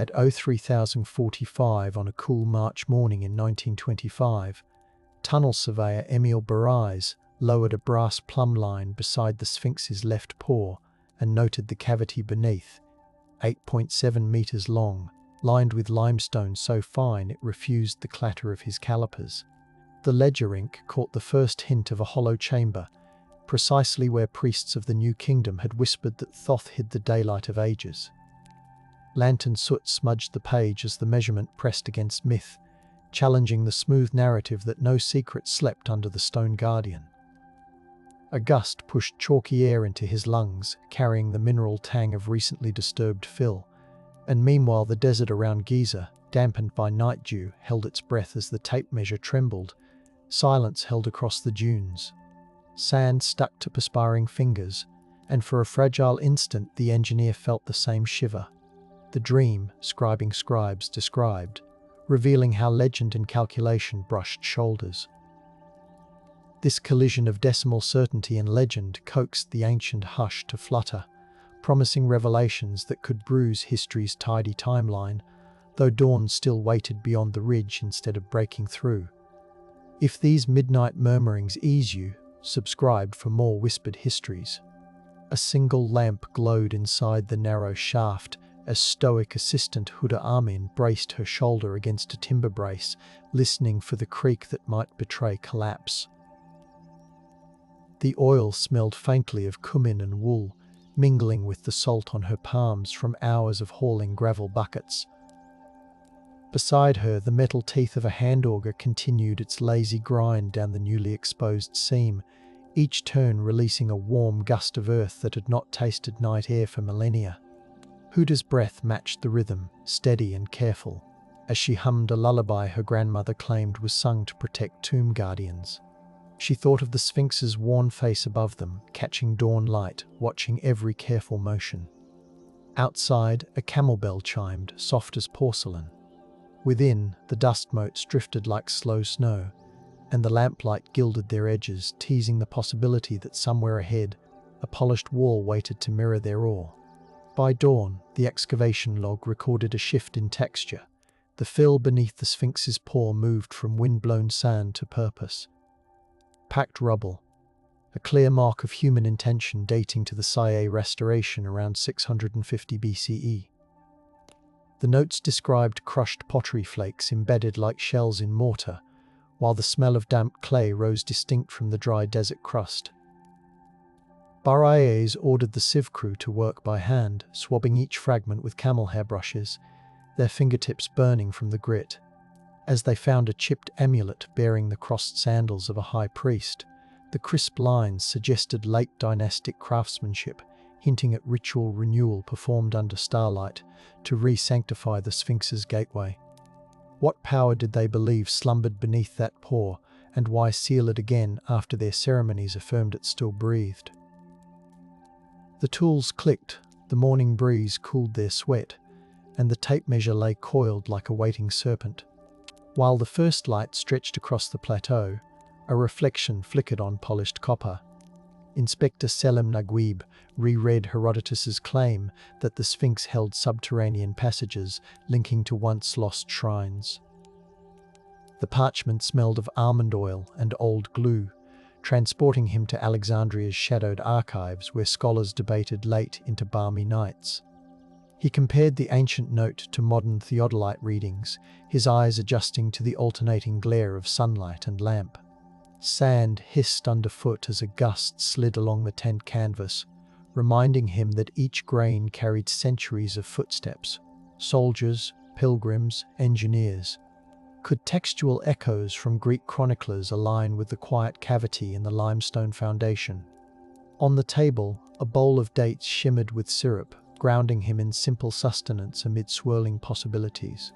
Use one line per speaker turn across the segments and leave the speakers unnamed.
At 03:45 on a cool March morning in 1925, tunnel surveyor Émile Baraize lowered a brass plumb line beside the Sphinx's left paw and noted the cavity beneath, 8.7 meters long, lined with limestone so fine it refused the clatter of his calipers. The ledger ink caught the first hint of a hollow chamber, precisely where priests of the New Kingdom had whispered that Thoth hid the daylight of ages. Lantern soot smudged the page as the measurement pressed against myth, challenging the smooth narrative that no secret slept under the stone guardian. A gust pushed chalky air into his lungs, carrying the mineral tang of recently disturbed fill, and meanwhile the desert around Giza, dampened by night dew, held its breath as the tape measure trembled. Silence held across the dunes. Sand stuck to perspiring fingers, and for a fragile instant the engineer felt the same shiver. The dream, scribing scribes described, revealing how legend and calculation brushed shoulders. This collision of decimal certainty and legend coaxed the ancient hush to flutter, promising revelations that could bruise history's tidy timeline, though dawn still waited beyond the ridge instead of breaking through. If these midnight murmurings ease you, subscribe for more whispered histories. A single lamp glowed inside the narrow shaft as stoic assistant Huda Amin braced her shoulder against a timber brace, listening for the creak that might betray collapse. The oil smelled faintly of cumin and wool, mingling with the salt on her palms from hours of hauling gravel buckets. Beside her, the metal teeth of a hand auger continued its lazy grind down the newly exposed seam, each turn releasing a warm gust of earth that had not tasted night air for millennia. Huda's breath matched the rhythm, steady and careful, as she hummed a lullaby her grandmother claimed was sung to protect tomb guardians. She thought of the Sphinx's worn face above them, catching dawn light, watching every careful motion. Outside, a camel bell chimed, soft as porcelain. Within, the dust motes drifted like slow snow, and the lamplight gilded their edges, teasing the possibility that somewhere ahead, a polished wall waited to mirror their awe. By dawn, the excavation log recorded a shift in texture. The fill beneath the Sphinx's paw moved from wind-blown sand to purpose. Packed rubble, a clear mark of human intention dating to the Siye restoration around 650 BCE. The notes described crushed pottery flakes embedded like shells in mortar, while the smell of damp clay rose distinct from the dry desert crust. Baraize ordered the sieve crew to work by hand, swabbing each fragment with camel hair brushes, their fingertips burning from the grit. As they found a chipped amulet bearing the crossed sandals of a high priest, the crisp lines suggested late dynastic craftsmanship, hinting at ritual renewal performed under starlight to re-sanctify the Sphinx's gateway. What power did they believe slumbered beneath that paw, and why seal it again after their ceremonies affirmed it still breathed? The tools clicked, the morning breeze cooled their sweat, and the tape measure lay coiled like a waiting serpent. While the first light stretched across the plateau, a reflection flickered on polished copper. Inspector Selim Naguib reread Herodotus's claim that the Sphinx held subterranean passages linking to once lost shrines. The parchment smelled of almond oil and old glue, transporting him to Alexandria's shadowed archives where scholars debated late into balmy nights. He compared the ancient note to modern theodolite readings, his eyes adjusting to the alternating glare of sunlight and lamp. Sand hissed underfoot as a gust slid along the tent canvas, reminding him that each grain carried centuries of footsteps. Soldiers, pilgrims, engineers. Could textual echoes from Greek chroniclers align with the quiet cavity in the limestone foundation? On the table, a bowl of dates shimmered with syrup, grounding him in simple sustenance amid swirling possibilities.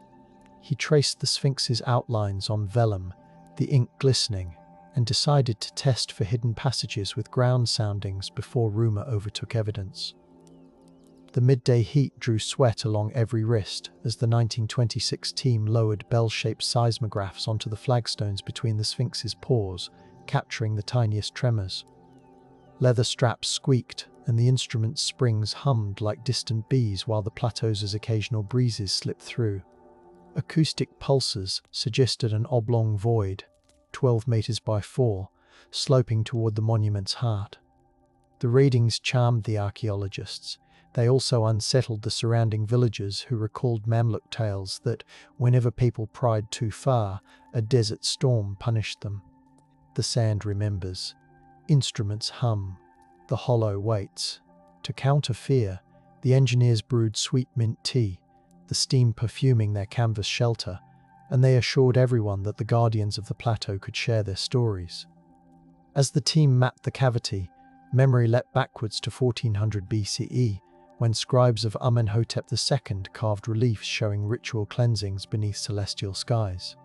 He traced the Sphinx's outlines on vellum, the ink glistening, and decided to test for hidden passages with ground soundings before rumor overtook evidence. The midday heat drew sweat along every wrist as the 1926 team lowered bell-shaped seismographs onto the flagstones between the Sphinx's paws, capturing the tiniest tremors. Leather straps squeaked, and the instrument's springs hummed like distant bees while the plateau's occasional breezes slipped through. Acoustic pulses suggested an oblong void, 12 meters by 4, sloping toward the monument's heart. The readings charmed the archaeologists. They also unsettled the surrounding villagers who recalled Mamluk tales that, whenever people pried too far, a desert storm punished them. The sand remembers. Instruments hum. The hollow waits. To counter fear, the engineers brewed sweet mint tea, the steam perfuming their canvas shelter, and they assured everyone that the guardians of the plateau could share their stories. As the team mapped the cavity, memory leapt backwards to 1400 BCE, when scribes of Amenhotep II carved reliefs showing ritual cleansings beneath celestial skies.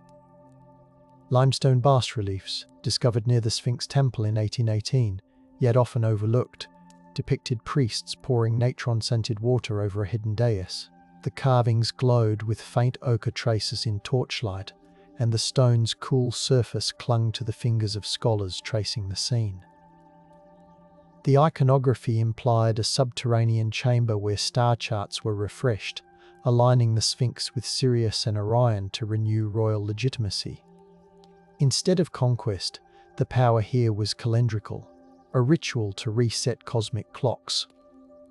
Limestone bas-reliefs, discovered near the Sphinx temple in 1818, yet often overlooked, depicted priests pouring natron-scented water over a hidden dais. The carvings glowed with faint ochre traces in torchlight, and the stone's cool surface clung to the fingers of scholars tracing the scene. The iconography implied a subterranean chamber where star charts were refreshed, aligning the Sphinx with Sirius and Orion to renew royal legitimacy. Instead of conquest, the power here was calendrical, a ritual to reset cosmic clocks.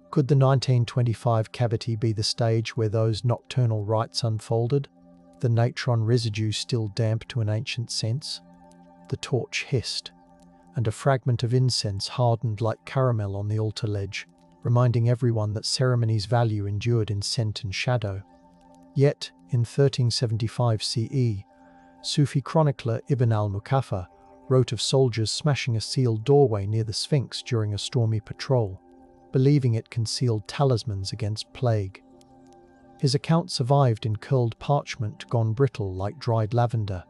Could the 1925 cavity be the stage where those nocturnal rites unfolded, the natron residue still damp to an ancient sense? The torch hissed, and a fragment of incense hardened like caramel on the altar ledge, reminding everyone that ceremony's value endured in scent and shadow. Yet, in 1375 CE, Sufi chronicler Ibn al-Mukafa wrote of soldiers smashing a sealed doorway near the Sphinx during a stormy patrol, believing it concealed talismans against plague. His account survived in curled parchment gone brittle like dried lavender,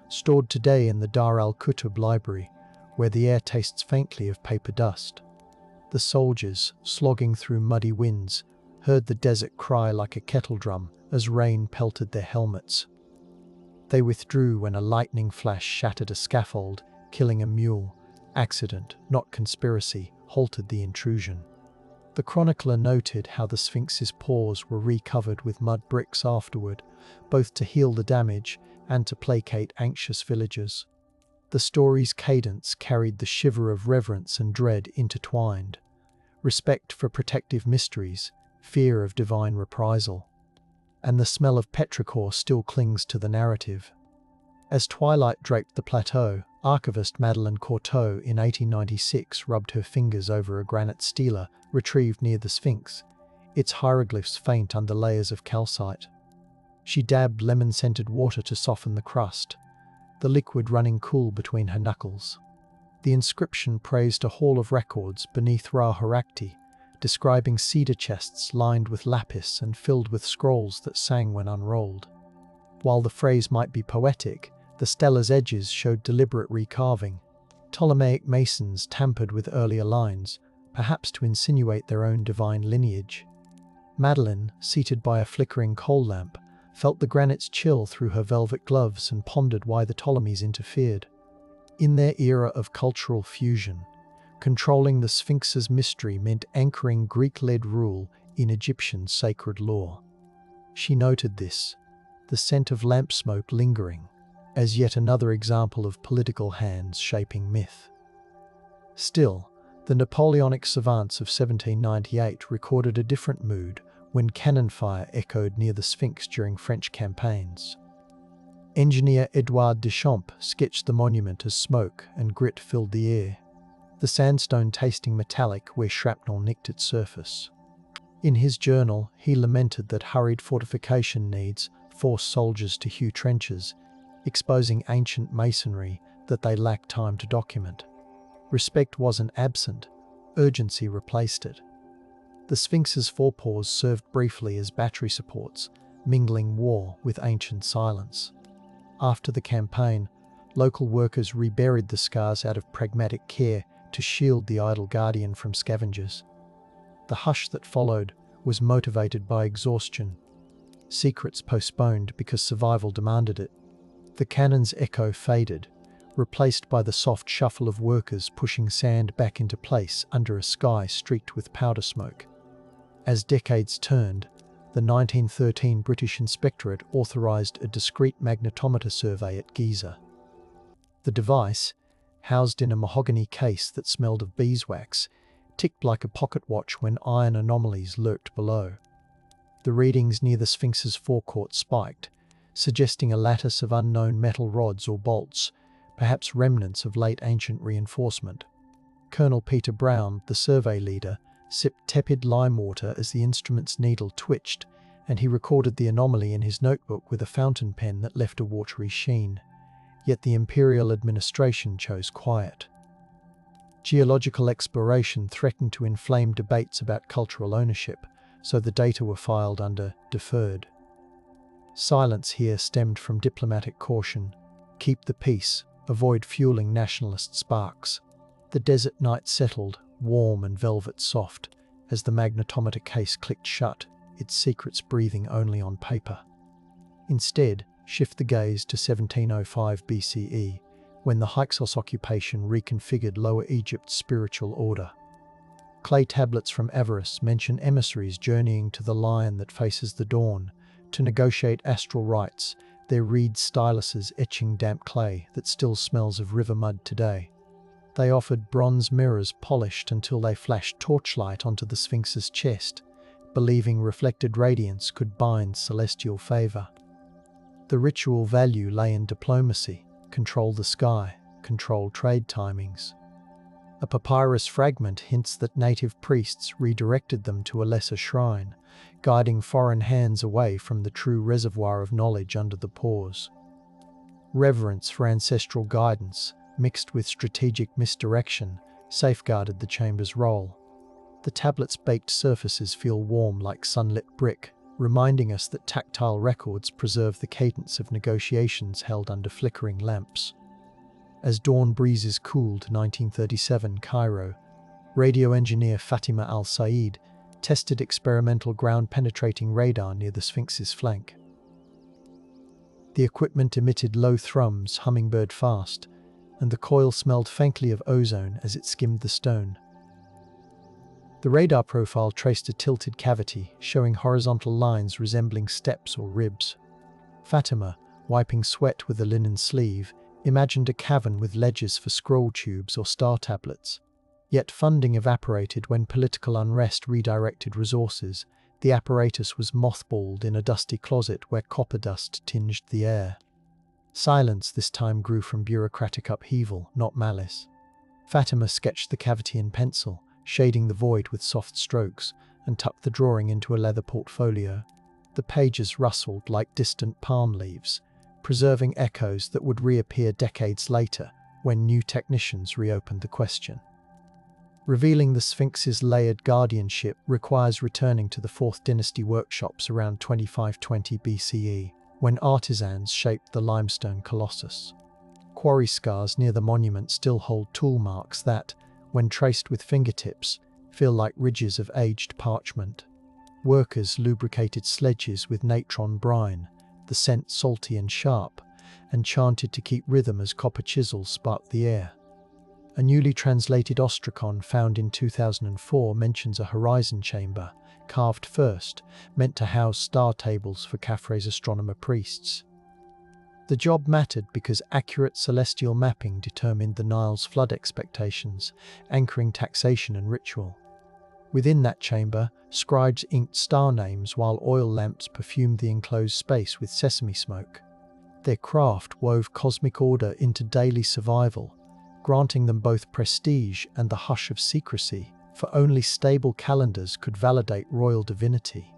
stored today in the Dar al-Kutub library, where the air tastes faintly of paper dust. The soldiers, slogging through muddy winds, heard the desert cry like a kettle drum as rain pelted their helmets. They withdrew when a lightning flash shattered a scaffold, killing a mule. Accident, not conspiracy, halted the intrusion. The chronicler noted how the Sphinx's paws were recovered with mud bricks afterward, both to heal the damage and to placate anxious villagers. The story's cadence carried the shiver of reverence and dread intertwined. Respect for protective mysteries, fear of divine reprisal. And the smell of petrichor still clings to the narrative. As twilight draped the plateau, archivist Madeleine Courteau in 1896 rubbed her fingers over a granite stela retrieved near the Sphinx, its hieroglyphs faint under layers of calcite. She dabbed lemon-scented water to soften the crust, the liquid running cool between her knuckles. The inscription praised a hall of records beneath Ra-Horakhti, describing cedar chests lined with lapis and filled with scrolls that sang when unrolled. While the phrase might be poetic, the stela's edges showed deliberate recarving. Ptolemaic masons tampered with earlier lines, perhaps to insinuate their own divine lineage. Madeleine, seated by a flickering coal lamp, felt the granite's chill through her velvet gloves and pondered why the Ptolemies interfered. In their era of cultural fusion, controlling the Sphinx's mystery meant anchoring Greek-led rule in Egyptian sacred lore. She noted this, the scent of lamp smoke lingering, as yet another example of political hands shaping myth. Still, the Napoleonic savants of 1798 recorded a different mood when cannon fire echoed near the Sphinx during French campaigns. Engineer Edouard Deschamps sketched the monument as smoke and grit filled the air, the sandstone tasting metallic where shrapnel nicked its surface. In his journal, he lamented that hurried fortification needs forced soldiers to hew trenches, exposing ancient masonry that they lacked time to document. Respect wasn't absent, urgency replaced it. The Sphinx's forepaws served briefly as battery supports, mingling war with ancient silence. After the campaign, local workers reburied the scars out of pragmatic care to shield the idle guardian from scavengers. The hush that followed was motivated by exhaustion, secrets postponed because survival demanded it. The cannon's echo faded, replaced by the soft shuffle of workers pushing sand back into place under a sky streaked with powder smoke. As decades turned, the 1913 British Inspectorate authorised a discreet magnetometer survey at Giza. The device, housed in a mahogany case that smelled of beeswax, ticked like a pocket watch when iron anomalies lurked below. The readings near the Sphinx's forecourt spiked, suggesting a lattice of unknown metal rods or bolts, perhaps remnants of late ancient reinforcement. Colonel Peter Brown, the survey leader, sipped tepid lime water as the instrument's needle twitched, and he recorded the anomaly in his notebook with a fountain pen that left a watery sheen. Yet the imperial administration chose quiet. Geological exploration threatened to inflame debates about cultural ownership, so the data were filed under deferred. Silence here stemmed from diplomatic caution. Keep the peace, avoid fueling nationalist sparks. The desert night settled, warm and velvet soft, as the magnetometer case clicked shut, its secrets breathing only on paper. Instead, shift the gaze to 1705 BCE, when the Hyksos occupation reconfigured Lower Egypt's spiritual order. Clay tablets from Avaris mention emissaries journeying to the lion that faces the dawn to negotiate astral rights, their reed styluses etching damp clay that still smells of river mud today. They offered bronze mirrors polished until they flashed torchlight onto the Sphinx's chest, believing reflected radiance could bind celestial favor. The ritual value lay in diplomacy: control the sky, control trade timings. A papyrus fragment hints that native priests redirected them to a lesser shrine, guiding foreign hands away from the true reservoir of knowledge under the pores. Reverence for ancestral guidance, mixed with strategic misdirection, safeguarded the chamber's role. The tablet's baked surfaces feel warm like sunlit brick, reminding us that tactile records preserve the cadence of negotiations held under flickering lamps. As dawn breezes cooled 1937 Cairo, radio engineer Fatima Al-Said tested experimental ground-penetrating radar near the Sphinx's flank. The equipment emitted low thrums, hummingbird fast, and the coil smelled faintly of ozone as it skimmed the stone. The radar profile traced a tilted cavity, showing horizontal lines resembling steps or ribs. Fatima, wiping sweat with a linen sleeve, imagined a cavern with ledges for scroll tubes or star tablets. Yet funding evaporated when political unrest redirected resources. The apparatus was mothballed in a dusty closet where copper dust tinged the air. Silence this time grew from bureaucratic upheaval, not malice. Fatima sketched the cavity in pencil, shading the void with soft strokes, and tucked the drawing into a leather portfolio. The pages rustled like distant palm leaves, preserving echoes that would reappear decades later when new technicians reopened the question. Revealing the Sphinx's layered guardianship requires returning to the 4th Dynasty workshops around 2520 BCE, when artisans shaped the limestone colossus. Quarry scars near the monument still hold tool marks that, when traced with fingertips, feel like ridges of aged parchment. Workers lubricated sledges with natron brine, the scent salty and sharp, and chanted to keep rhythm as copper chisels sparked the air. A newly translated ostracon found in 2004 mentions a horizon chamber, carved first, meant to house star tables for Khafre's astronomer priests. The job mattered because accurate celestial mapping determined the Nile's flood expectations, anchoring taxation and ritual. Within that chamber, scribes inked star names while oil lamps perfumed the enclosed space with sesame smoke. Their craft wove cosmic order into daily survival, granting them both prestige and the hush of secrecy, for only stable calendars could validate royal divinity.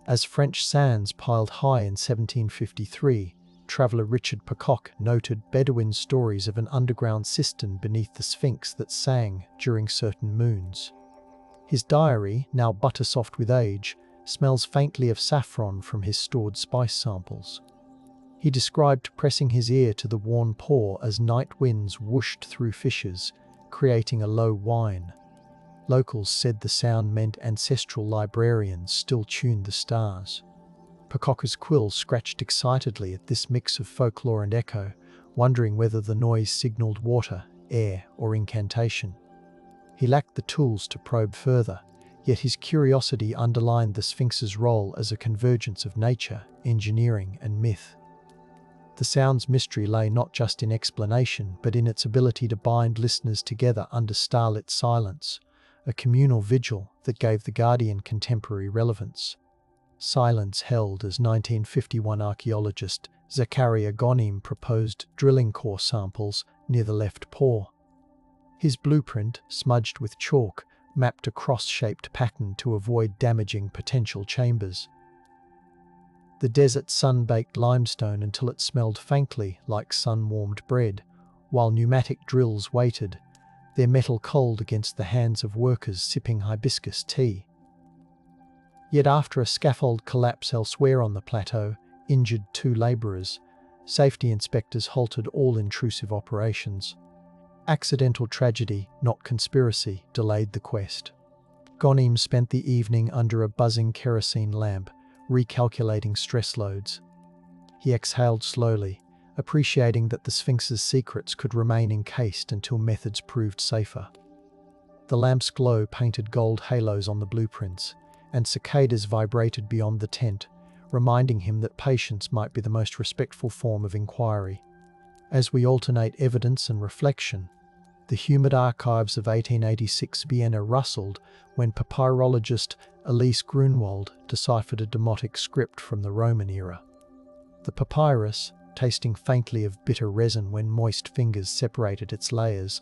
As French sands piled high in 1753, traveller Richard Peacock noted Bedouin stories of an underground cistern beneath the Sphinx that sang during certain moons. His diary, now butter-soft with age, smells faintly of saffron from his stored spice samples. He described pressing his ear to the worn pore as night winds whooshed through fissures, creating a low whine. Locals said the sound meant ancestral librarians still tuned the stars. Peacock's quill scratched excitedly at this mix of folklore and echo, wondering whether the noise signaled water, air, or incantation. He lacked the tools to probe further, yet his curiosity underlined the Sphinx's role as a convergence of nature, engineering, and myth. The sound's mystery lay not just in explanation, but in its ability to bind listeners together under starlit silence, a communal vigil that gave the Guardian contemporary relevance. Silence held as 1951 archaeologist Zakaria Gonim proposed drilling core samples near the left paw. His blueprint, smudged with chalk, mapped a cross-shaped pattern to avoid damaging potential chambers. The desert sun-baked limestone until it smelled faintly like sun-warmed bread, while pneumatic drills waited, their metal cold against the hands of workers sipping hibiscus tea. Yet after a scaffold collapse elsewhere on the plateau injured 2 labourers, safety inspectors halted all intrusive operations. Accidental tragedy, not conspiracy, delayed the quest. Gonim spent the evening under a buzzing kerosene lamp, recalculating stress loads. He exhaled slowly, appreciating that the Sphinx's secrets could remain encased until methods proved safer. The lamp's glow painted gold halos on the blueprints, and cicadas vibrated beyond the tent, reminding him that patience might be the most respectful form of inquiry. As we alternate evidence and reflection, the humid archives of 1886 Vienna rustled when papyrologist Elise Grunwald deciphered a demotic script from the Roman era. The papyrus, tasting faintly of bitter resin when moist fingers separated its layers,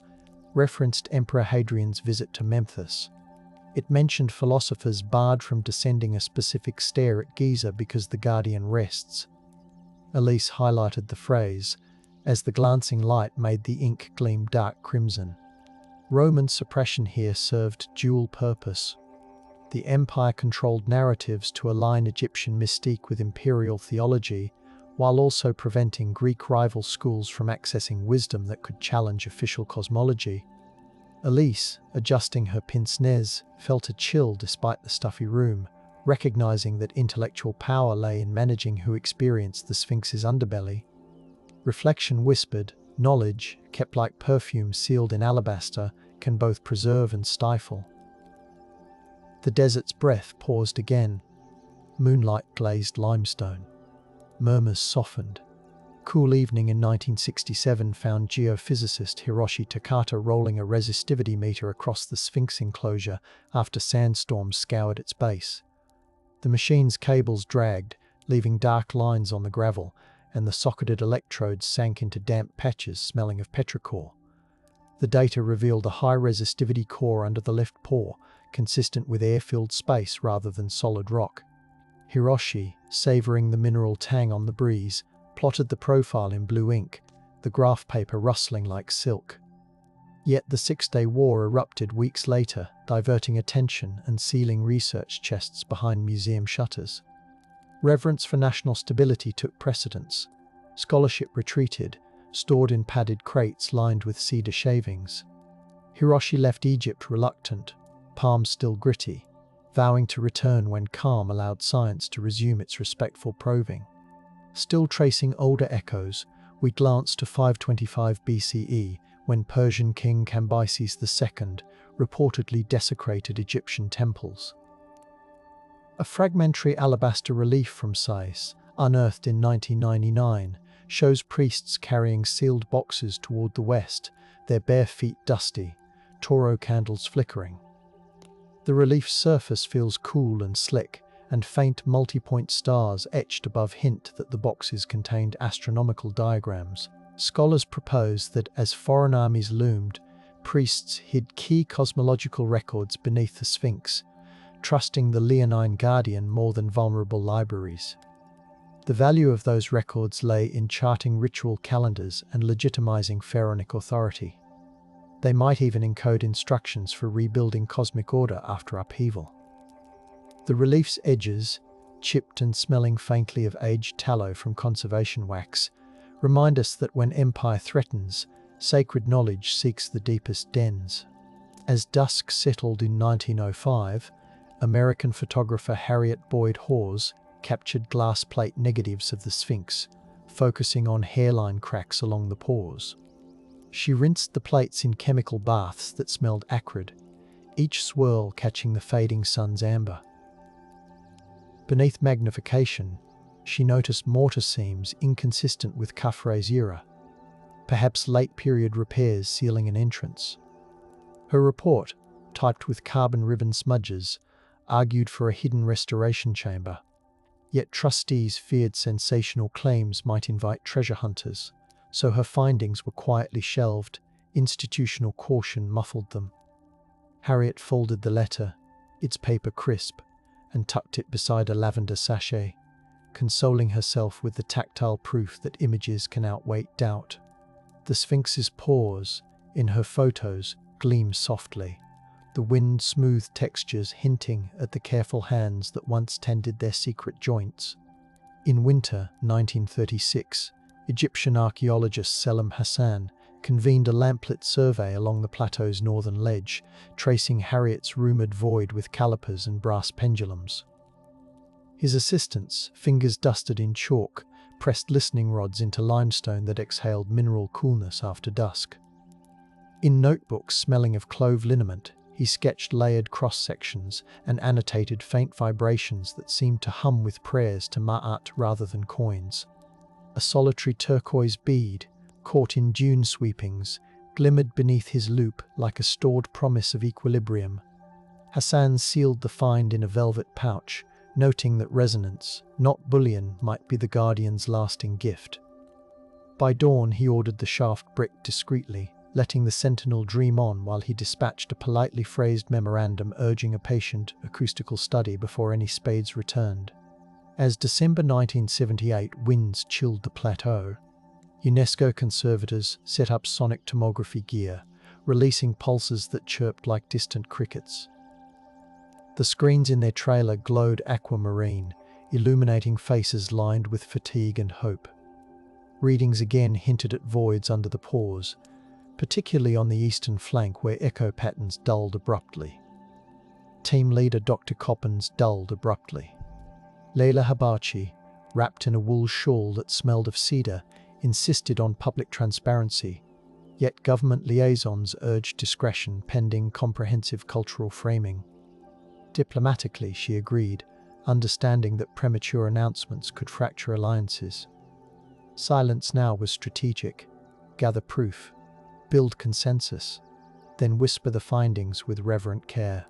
referenced Emperor Hadrian's visit to Memphis. It mentioned philosophers barred from descending a specific stair at Giza because the Guardian rests. Elise highlighted the phrase, as the glancing light made the ink gleam dark crimson. Roman suppression here served dual purpose. The empire controlled narratives to align Egyptian mystique with imperial theology, while also preventing Greek rival schools from accessing wisdom that could challenge official cosmology. Elise, adjusting her pince-nez, felt a chill despite the stuffy room, recognizing that intellectual power lay in managing who experienced the Sphinx's underbelly. Reflection whispered, knowledge, kept like perfume sealed in alabaster, can both preserve and stifle. The desert's breath paused again. Moonlight glazed limestone. Murmurs softened. Cool evening in 1967 found geophysicist Hiroshi Takata rolling a resistivity meter across the Sphinx enclosure after sandstorms scoured its base. The machine's cables dragged, leaving dark lines on the gravel, and the socketed electrodes sank into damp patches smelling of petrichor. The data revealed a high-resistivity core under the left paw, consistent with air-filled space rather than solid rock. Hiroshi, savouring the mineral tang on the breeze, plotted the profile in blue ink, the graph paper rustling like silk. Yet the 6-day war erupted weeks later, diverting attention and sealing research chests behind museum shutters. Reverence for national stability took precedence. Scholarship retreated, stored in padded crates lined with cedar shavings. Hiroshi left Egypt reluctant, palms still gritty, vowing to return when calm allowed science to resume its respectful probing. Still tracing older echoes, we glanced to 525 BCE, when Persian king Cambyses II reportedly desecrated Egyptian temples. A fragmentary alabaster relief from Sais, unearthed in 1999, shows priests carrying sealed boxes toward the west, their bare feet dusty, Toro candles flickering. The relief's surface feels cool and slick, and faint multi-point stars etched above hint that the boxes contained astronomical diagrams. Scholars propose that as foreign armies loomed, priests hid key cosmological records beneath the Sphinx, trusting the leonine guardian more than vulnerable libraries. The value of those records lay in charting ritual calendars and legitimizing pharaonic authority. They might even encode instructions for rebuilding cosmic order after upheaval. The relief's edges, chipped and smelling faintly of aged tallow from conservation wax, remind us that when empire threatens, sacred knowledge seeks the deepest dens. As dusk settled in 1905, American photographer Harriet Boyd Hawes captured glass plate negatives of the Sphinx, focusing on hairline cracks along the pores. She rinsed the plates in chemical baths that smelled acrid, each swirl catching the fading sun's amber. Beneath magnification, she noticed mortar seams inconsistent with Khafre's era, perhaps late-period repairs sealing an entrance. Her report, typed with carbon ribbon smudges, argued for a hidden restoration chamber. Yet trustees feared sensational claims might invite treasure hunters, so her findings were quietly shelved. Institutional caution muffled them. Harriet folded the letter, its paper crisp, and tucked it beside a lavender sachet, consoling herself with the tactile proof that images can outweigh doubt. The Sphinx's pores, in her photos, gleam softly, the wind-smooth textures hinting at the careful hands that once tended their secret joints. In winter 1936, Egyptian archaeologist Selim Hassan convened a lamplit survey along the plateau's northern ledge, tracing Harriet's rumoured void with calipers and brass pendulums. His assistants, fingers dusted in chalk, pressed listening rods into limestone that exhaled mineral coolness after dusk. In notebooks smelling of clove liniment, he sketched layered cross-sections and annotated faint vibrations that seemed to hum with prayers to Ma'at rather than coins. A solitary turquoise bead, caught in dune sweepings, glimmered beneath his loupe like a stored promise of equilibrium. Hassan sealed the find in a velvet pouch, noting that resonance, not bullion, might be the guardian's lasting gift. By dawn he ordered the shaft bricked discreetly, letting the sentinel dream on while he dispatched a politely phrased memorandum urging a patient acoustical study before any spades returned. As December 1978 winds chilled the plateau, UNESCO conservators set up sonic tomography gear, releasing pulses that chirped like distant crickets. The screens in their trailer glowed aquamarine, illuminating faces lined with fatigue and hope. Readings again hinted at voids under the pores, particularly on the eastern flank where echo patterns dulled abruptly. Team leader Dr. Coppens dulled abruptly. Leila Habachi, wrapped in a wool shawl that smelled of cedar, insisted on public transparency, yet government liaisons urged discretion pending comprehensive cultural framing. Diplomatically, she agreed, understanding that premature announcements could fracture alliances. Silence now was strategic. Gather proof, build consensus, then whisper the findings with reverent care.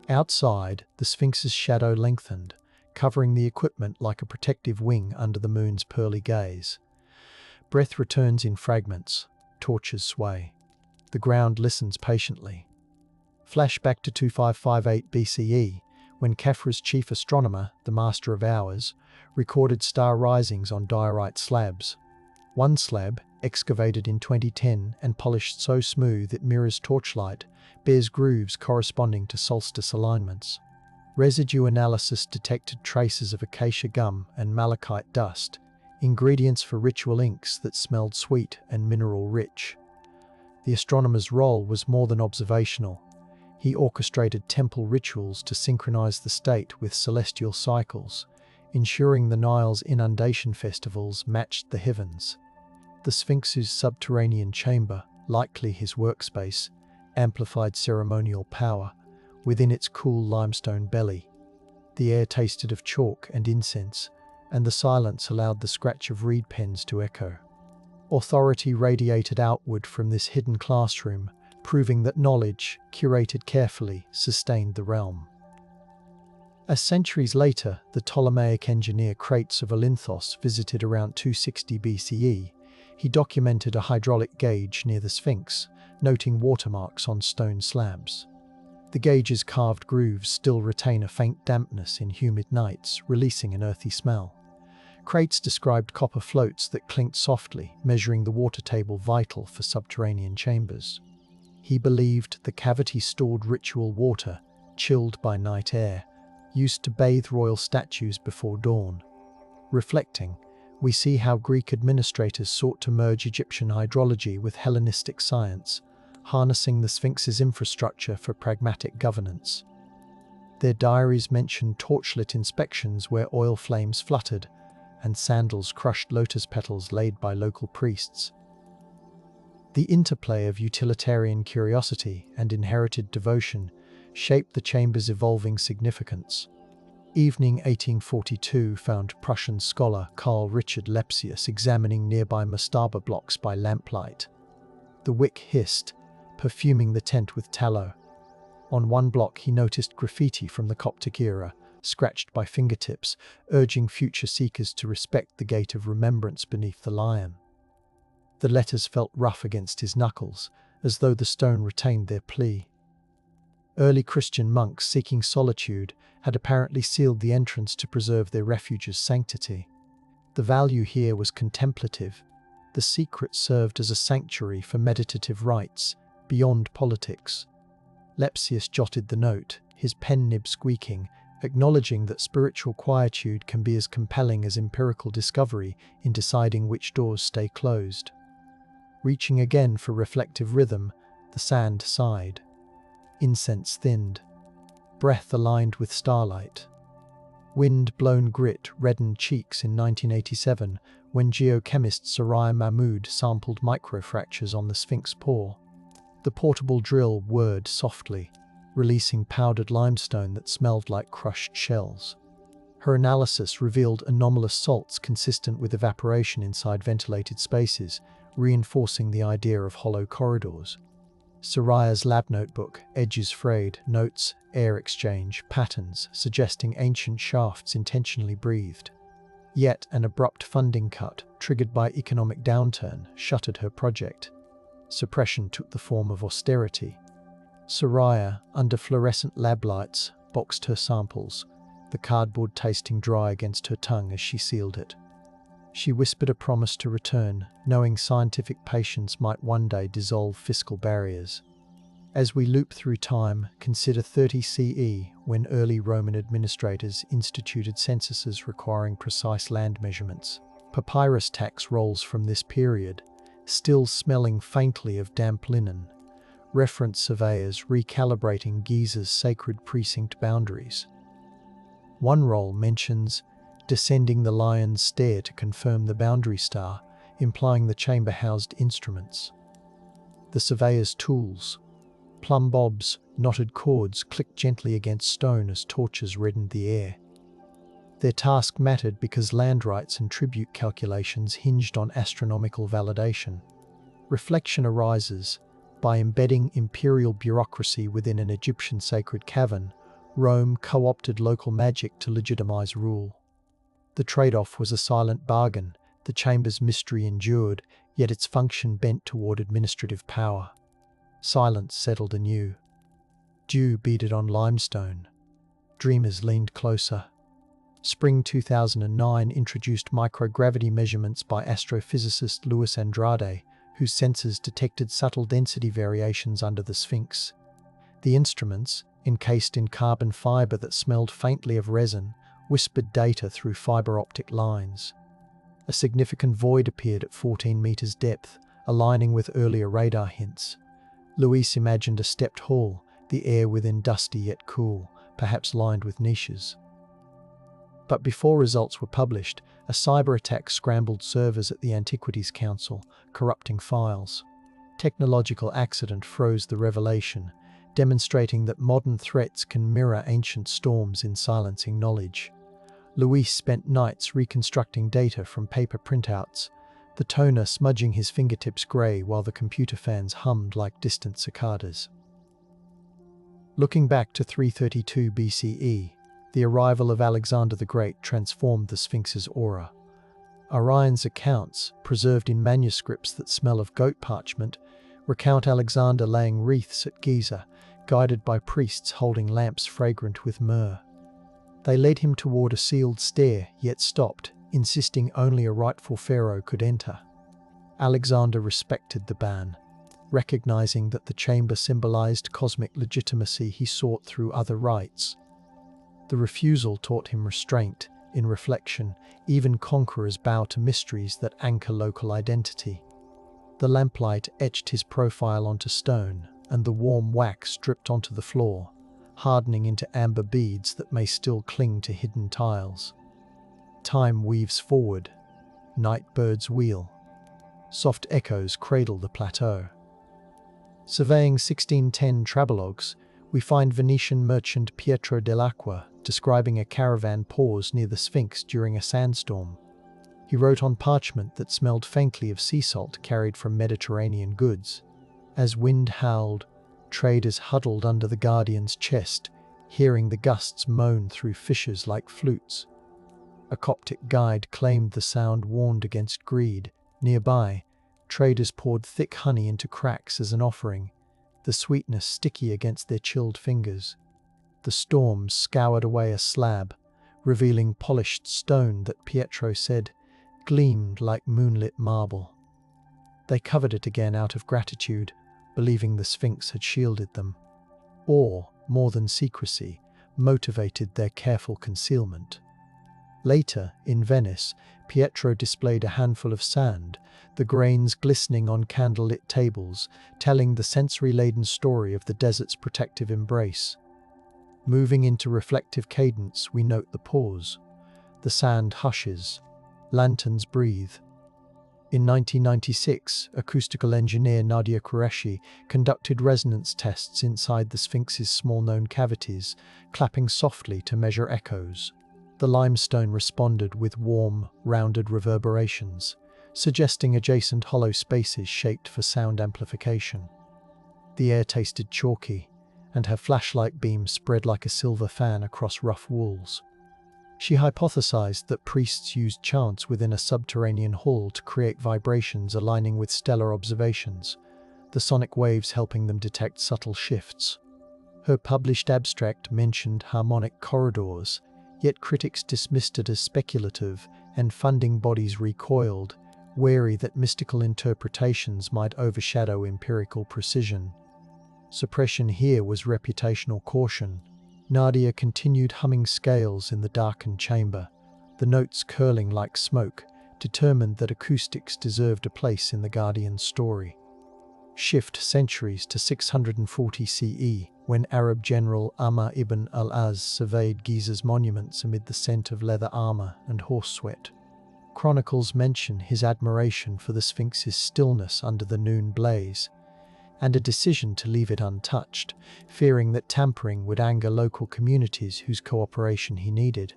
Outside, the Sphinx's shadow lengthened, covering the equipment like a protective wing under the moon's pearly gaze. Breath returns in fragments, torches sway. The ground listens patiently. Flashback to 2558 BCE, when Khafre's chief astronomer, the Master of Hours, recorded star risings on diorite slabs. One slab, excavated in 2010 and polished so smooth it mirrors torchlight, bears grooves corresponding to solstice alignments. Residue analysis detected traces of acacia gum and malachite dust, ingredients for ritual inks that smelled sweet and mineral-rich. The astronomer's role was more than observational. He orchestrated temple rituals to synchronize the state with celestial cycles, ensuring the Nile's inundation festivals matched the heavens. The Sphinx's subterranean chamber, likely his workspace, amplified ceremonial power within its cool limestone belly. The air tasted of chalk and incense, and the silence allowed the scratch of reed pens to echo. Authority radiated outward from this hidden classroom, proving that knowledge, curated carefully, sustained the realm. As centuries later, the Ptolemaic engineer Crates of Olinthos visited around 260 BCE, he documented a hydraulic gauge near the Sphinx, noting watermarks on stone slabs. The gauge's carved grooves still retain a faint dampness in humid nights, releasing an earthy smell. Crates described copper floats that clinked softly, measuring the water table vital for subterranean chambers. He believed the cavity stored ritual water, chilled by night air, used to bathe royal statues before dawn. Reflecting, we see how Greek administrators sought to merge Egyptian hydrology with Hellenistic science, harnessing the Sphinx's infrastructure for pragmatic governance. Their diaries mention torchlit inspections where oil flames fluttered, and sandals crushed lotus petals laid by local priests. The interplay of utilitarian curiosity and inherited devotion shaped the chamber's evolving significance. Evening 1842 found Prussian scholar Carl Richard Lepsius examining nearby mastaba blocks by lamplight. The wick hissed, perfuming the tent with tallow. On one block he noticed graffiti from the Coptic era, scratched by fingertips, urging future seekers to respect the gate of remembrance beneath the lion. The letters felt rough against his knuckles, as though the stone retained their plea. Early Christian monks seeking solitude had apparently sealed the entrance to preserve their refuge's sanctity. The value here was contemplative. The secret served as a sanctuary for meditative rites, beyond politics. Lepsius jotted the note, his pen nib squeaking, acknowledging that spiritual quietude can be as compelling as empirical discovery in deciding which doors stay closed. Reaching again for reflective rhythm, the sand sighed. Incense thinned. Breath aligned with starlight. Wind-blown grit reddened cheeks in 1987 when geochemist Soraya Mahmood sampled microfractures on the Sphinx pore. The portable drill whirred softly, releasing powdered limestone that smelled like crushed shells. Her analysis revealed anomalous salts consistent with evaporation inside ventilated spaces, reinforcing the idea of hollow corridors. Soraya's lab notebook, edges frayed, notes, air exchange, patterns, suggesting ancient shafts intentionally breathed. Yet an abrupt funding cut, triggered by economic downturn, shuttered her project. Suppression took the form of austerity. Soraya, under fluorescent lab lights, boxed her samples, the cardboard tasting dry against her tongue as she sealed it. She whispered a promise to return, knowing scientific patience might one day dissolve fiscal barriers. As we loop through time, consider 30 CE, when early Roman administrators instituted censuses requiring precise land measurements. Papyrus tax rolls from this period, still smelling faintly of damp linen. Reference surveyors recalibrating Giza's sacred precinct boundaries. One roll mentions descending the lion's stair to confirm the boundary star, implying the chamber housed instruments. The surveyor's tools. Plumb bobs, knotted cords clicked gently against stone as torches reddened the air. Their task mattered because land rights and tribute calculations hinged on astronomical validation. Reflection arises. By embedding imperial bureaucracy within an Egyptian sacred cavern, Rome co-opted local magic to legitimize rule. The trade-off was a silent bargain. The chamber's mystery endured, yet its function bent toward administrative power. Silence settled anew. Dew beaded on limestone. Dreamers leaned closer. Spring 2009 introduced microgravity measurements by astrophysicist Luis Andrade, whose sensors detected subtle density variations under the Sphinx. The instruments, encased in carbon fiber that smelled faintly of resin, whispered data through fiber-optic lines. A significant void appeared at 14 meters depth, aligning with earlier radar hints. Luis imagined a stepped hall, the air within dusty yet cool, perhaps lined with niches. But before results were published, a cyber attack scrambled servers at the Antiquities Council, corrupting files. Technological accident froze the revelation, demonstrating that modern threats can mirror ancient storms in silencing knowledge. Luis spent nights reconstructing data from paper printouts, the toner smudging his fingertips grey while the computer fans hummed like distant cicadas. Looking back to 332 BCE, the arrival of Alexander the Great transformed the Sphinx's aura. Orion's accounts, preserved in manuscripts that smell of goat parchment, recount Alexander laying wreaths at Giza, guided by priests holding lamps fragrant with myrrh. They led him toward a sealed stair, yet stopped, insisting only a rightful pharaoh could enter. Alexander respected the ban, recognizing that the chamber symbolized cosmic legitimacy he sought through other rites. The refusal taught him restraint. In reflection, even conquerors bow to mysteries that anchor local identity. The lamplight etched his profile onto stone, and the warm wax dripped onto the floor, hardening into amber beads that may still cling to hidden tiles. Time weaves forward. Night birds wheel. Soft echoes cradle the plateau. Surveying 1610 travelogues, we find Venetian merchant Pietro dell'Acqua describing a caravan pause near the Sphinx during a sandstorm. He wrote on parchment that smelled faintly of sea salt carried from Mediterranean goods. As wind howled, traders huddled under the guardian's chest, hearing the gusts moan through fissures like flutes. A Coptic guide claimed the sound warned against greed. Nearby, traders poured thick honey into cracks as an offering, the sweetness sticky against their chilled fingers. The storms scoured away a slab, revealing polished stone that Pietro said gleamed like moonlit marble. They covered it again out of gratitude, believing the Sphinx had shielded them. Or, more than secrecy, motivated their careful concealment. Later, in Venice, Pietro displayed a handful of sand, the grains glistening on candlelit tables, telling the sensory-laden story of the desert's protective embrace. Moving into reflective cadence, we note the pause. The sand hushes. Lanterns breathe. In 1996, acoustical engineer Nadia Qureshi conducted resonance tests inside the Sphinx's small-known cavities, clapping softly to measure echoes. The limestone responded with warm, rounded reverberations, suggesting adjacent hollow spaces shaped for sound amplification. The air tasted chalky, and her flashlight beam spread like a silver fan across rough walls. She hypothesized that priests used chants within a subterranean hall to create vibrations aligning with stellar observations, the sonic waves helping them detect subtle shifts. Her published abstract mentioned harmonic corridors, yet critics dismissed it as speculative, and funding bodies recoiled, wary that mystical interpretations might overshadow empirical precision. Suppression here was reputational caution. Nadia continued humming scales in the darkened chamber, the notes curling like smoke, determined that acoustics deserved a place in the Guardian's story. Shift centuries to 640 CE, when Arab general Amr ibn al-Az surveyed Giza's monuments amid the scent of leather armor and horse sweat. Chronicles mention his admiration for the Sphinx's stillness under the noon blaze, and a decision to leave it untouched, fearing that tampering would anger local communities whose cooperation he needed.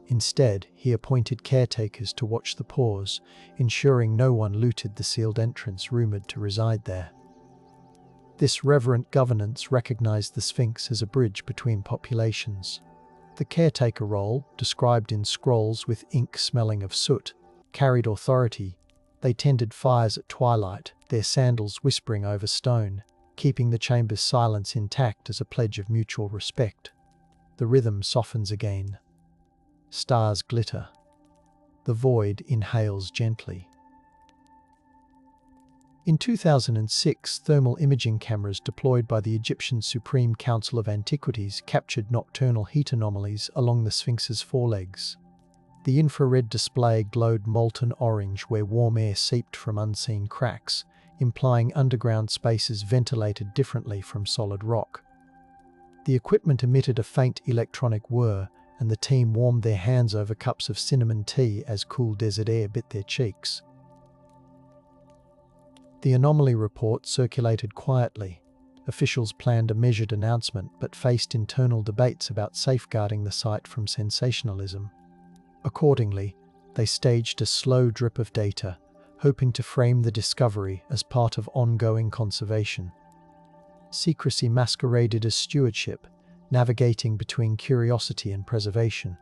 Instead, he appointed caretakers to watch the pause, ensuring no one looted the sealed entrance rumored to reside there. This reverent governance recognized the Sphinx as a bridge between populations. The caretaker role, described in scrolls with ink smelling of soot, carried authority. They tended fires at twilight, their sandals whispering over stone, keeping the chamber's silence intact as a pledge of mutual respect. The rhythm softens again. Stars glitter. The void inhales gently. In 2006, thermal imaging cameras deployed by the Egyptian Supreme Council of Antiquities captured nocturnal heat anomalies along the Sphinx's forelegs. The infrared display glowed molten orange where warm air seeped from unseen cracks, implying underground spaces ventilated differently from solid rock. The equipment emitted a faint electronic whir, and the team warmed their hands over cups of cinnamon tea as cool desert air bit their cheeks. The anomaly report circulated quietly. Officials planned a measured announcement but faced internal debates about safeguarding the site from sensationalism. Accordingly, they staged a slow drip of data, hoping to frame the discovery as part of ongoing conservation. Secrecy masqueraded as stewardship, navigating between curiosity and preservation.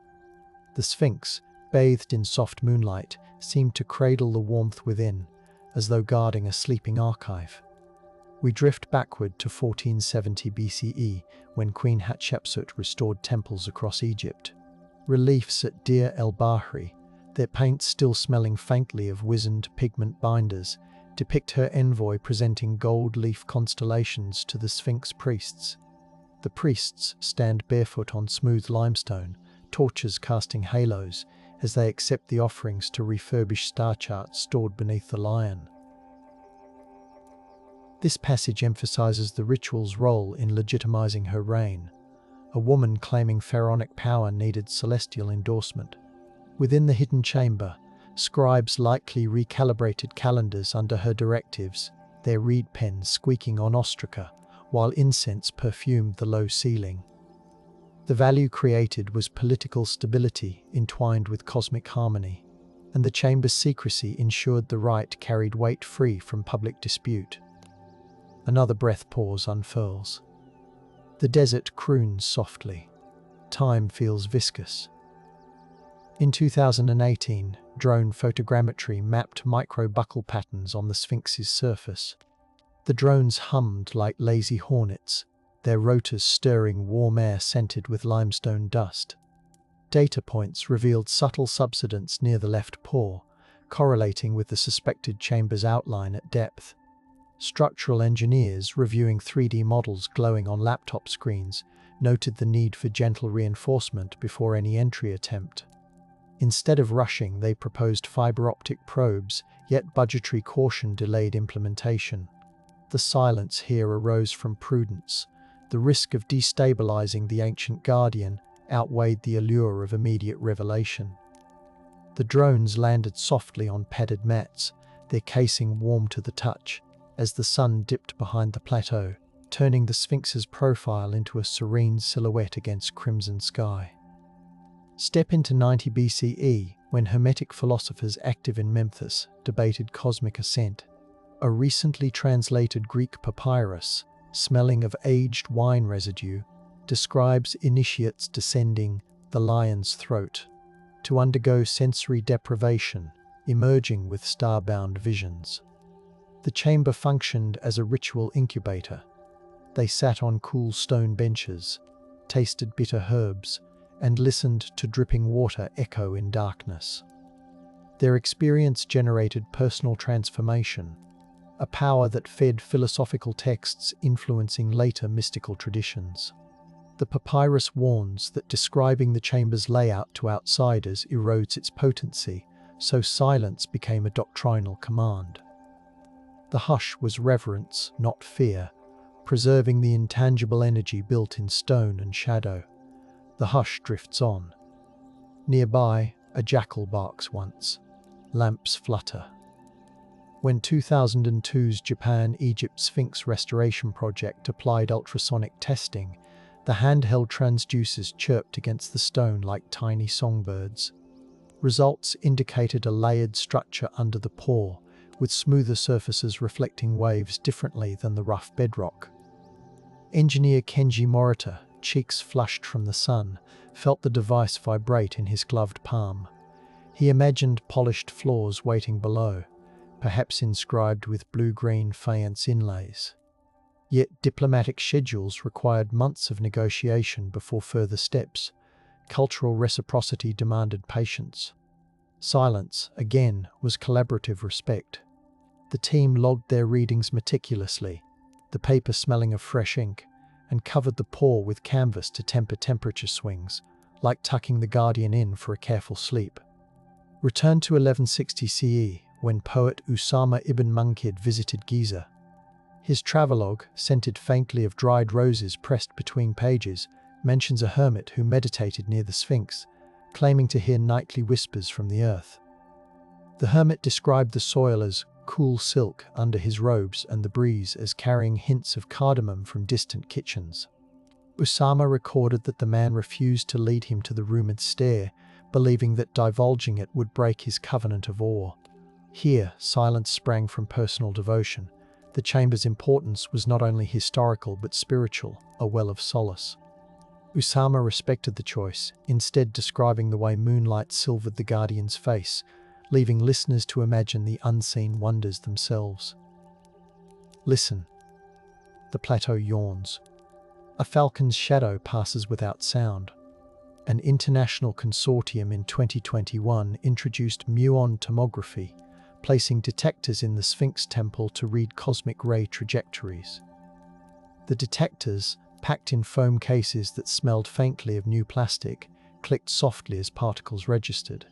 The Sphinx, bathed in soft moonlight, seemed to cradle the warmth within, as though guarding a sleeping archive. We drift backward to 1470 BCE, when Queen Hatshepsut restored temples across Egypt. Reliefs at Deir el-Bahri, their paint still smelling faintly of wizened pigment binders, depict her envoy presenting gold leaf constellations to the Sphinx priests. The priests stand barefoot on smooth limestone, torches casting halos, as they accept the offerings to refurbish star charts stored beneath the lion. This passage emphasizes the ritual's role in legitimizing her reign. A woman claiming pharaonic power needed celestial endorsement. Within the hidden chamber, scribes likely recalibrated calendars under her directives, their reed pens squeaking on ostraca, while incense perfumed the low ceiling. The value created was political stability entwined with cosmic harmony, and the chamber's secrecy ensured the rite carried weight free from public dispute. Another breath pause unfurls. The desert croons softly. Time feels viscous. In 2018, drone photogrammetry mapped micro-buckle patterns on the Sphinx's surface. The drones hummed like lazy hornets, their rotors stirring warm air scented with limestone dust. Data points revealed subtle subsidence near the left paw, correlating with the suspected chamber's outline at depth. Structural engineers reviewing 3D models glowing on laptop screens noted the need for gentle reinforcement before any entry attempt. Instead of rushing, they proposed fiber-optic probes, yet budgetary caution delayed implementation. The silence here arose from prudence. The risk of destabilizing the ancient guardian outweighed the allure of immediate revelation. The drones landed softly on padded mats, their casing warm to the touch, as the sun dipped behind the plateau, turning the Sphinx's profile into a serene silhouette against crimson sky. Step into 90 BCE, when Hermetic philosophers active in Memphis debated cosmic ascent. A recently translated Greek papyrus, smelling of aged wine residue, describes initiates descending the lion's throat to undergo sensory deprivation, emerging with star-bound visions. The chamber functioned as a ritual incubator. They sat on cool stone benches, tasted bitter herbs, and listened to dripping water echo in darkness. Their experience generated personal transformation, a power that fed philosophical texts influencing later mystical traditions. The papyrus warns that describing the chamber's layout to outsiders erodes its potency, so silence became a doctrinal command. The hush was reverence, not fear, preserving the intangible energy built in stone and shadow. The hush drifts on. Nearby, a jackal barks once. Lamps flutter. When 2002's Japan-Egypt Sphinx restoration project applied ultrasonic testing, the handheld transducers chirped against the stone like tiny songbirds. Results indicated a layered structure under the paw, with smoother surfaces reflecting waves differently than the rough bedrock. Engineer Kenji Morita, cheeks flushed from the sun, felt the device vibrate in his gloved palm. He imagined polished floors waiting below, perhaps inscribed with blue-green faience inlays. Yet diplomatic schedules required months of negotiation before further steps. Cultural reciprocity demanded patience. Silence, again, was collaborative respect. The team logged their readings meticulously, the paper smelling of fresh ink, and covered the paw with canvas to temper temperature swings, like tucking the guardian in for a careful sleep. Return to 1160 CE, when poet Usama ibn Munkid visited Giza. His travelogue, scented faintly of dried roses pressed between pages, mentions a hermit who meditated near the Sphinx, claiming to hear nightly whispers from the earth. The hermit described the soil as cool silk under his robes and the breeze as carrying hints of cardamom from distant kitchens. Usama recorded that the man refused to lead him to the rumored stair, believing that divulging it would break his covenant of awe. Here, silence sprang from personal devotion. The chamber's importance was not only historical but spiritual, a well of solace. Usama respected the choice, instead describing the way moonlight silvered the guardian's face, leaving listeners to imagine the unseen wonders themselves. Listen. The plateau yawns. A falcon's shadow passes without sound. An international consortium in 2021 introduced muon tomography, placing detectors in the Sphinx temple to read cosmic ray trajectories. The detectors, packed in foam cases that smelled faintly of new plastic, clicked softly as particles registered.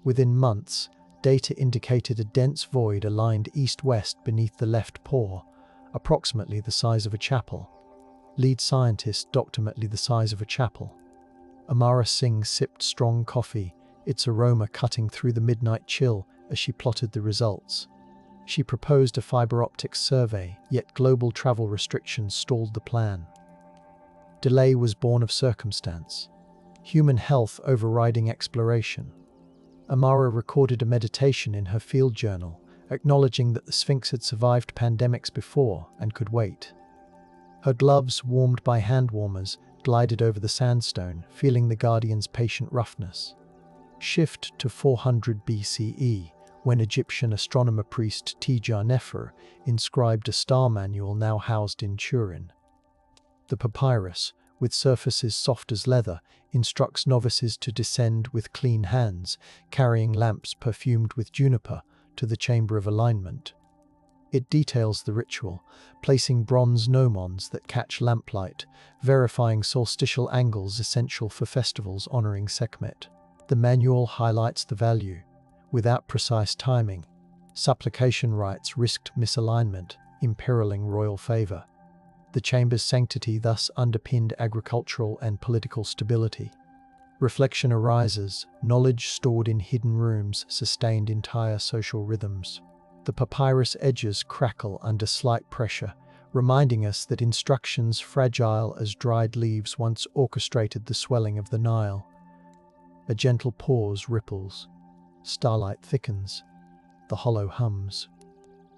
Within months, data indicated a dense void aligned east-west beneath the left paw, approximately the size of a chapel. Lead scientist, approximately the size of a chapel. Amara Singh sipped strong coffee, its aroma cutting through the midnight chill as she plotted the results. She proposed a fiber-optic survey, yet global travel restrictions stalled the plan. Delay was born of circumstance, human health overriding exploration. Amara recorded a meditation in her field journal, acknowledging that the Sphinx had survived pandemics before and could wait. Her gloves, warmed by hand warmers, glided over the sandstone, feeling the guardian's patient roughness. Shift to 400 BCE, when Egyptian astronomer priest Tijar-Nefer inscribed a star manual now housed in Turin. The papyrus, with surfaces soft as leather, instructs novices to descend with clean hands, carrying lamps perfumed with juniper, to the chamber of alignment. It details the ritual, placing bronze gnomons that catch lamplight, verifying solstitial angles essential for festivals honoring Sekhmet. The manual highlights the value. Without precise timing, supplication rites risked misalignment, imperiling royal favor. The chamber's sanctity thus underpinned agricultural and political stability. Reflection arises, knowledge stored in hidden rooms sustained entire social rhythms. The papyrus edges crackle under slight pressure, reminding us that instructions fragile as dried leaves once orchestrated the swelling of the Nile. A gentle pause ripples. Starlight thickens. The hollow hums.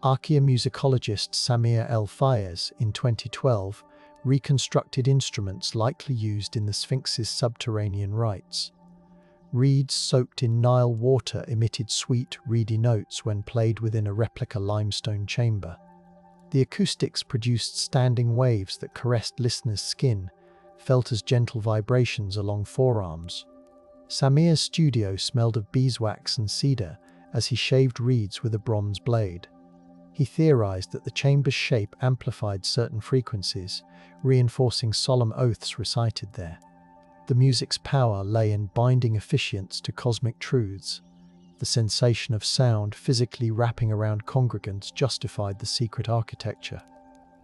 Archaeomusicologist Émile Baraize, in 2012, reconstructed instruments likely used in the Sphinx's subterranean rites. Reeds soaked in Nile water emitted sweet, reedy notes when played within a replica limestone chamber. The acoustics produced standing waves that caressed listeners' skin, felt as gentle vibrations along forearms. Samir's studio smelled of beeswax and cedar as he shaved reeds with a bronze blade. He theorized that the chamber's shape amplified certain frequencies, reinforcing solemn oaths recited there. The music's power lay in binding officiants to cosmic truths. The sensation of sound physically wrapping around congregants justified the secret architecture.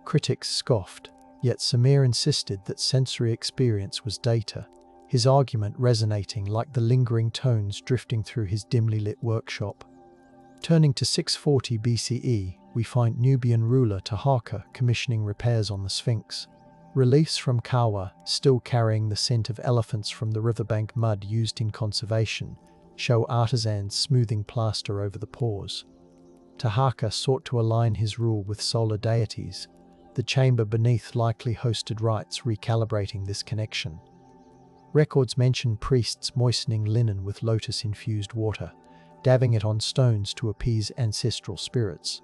Critics scoffed, yet Samir insisted that sensory experience was data, his argument resonating like the lingering tones drifting through his dimly lit workshop. Turning to 640 BCE, we find Nubian ruler Taharqa commissioning repairs on the Sphinx. Reliefs from Kawa, still carrying the scent of elephants from the riverbank mud used in conservation, show artisans smoothing plaster over the pores. Taharqa sought to align his rule with solar deities, the chamber beneath likely hosted rites recalibrating this connection. Records mention priests moistening linen with lotus-infused water, dabbing it on stones to appease ancestral spirits.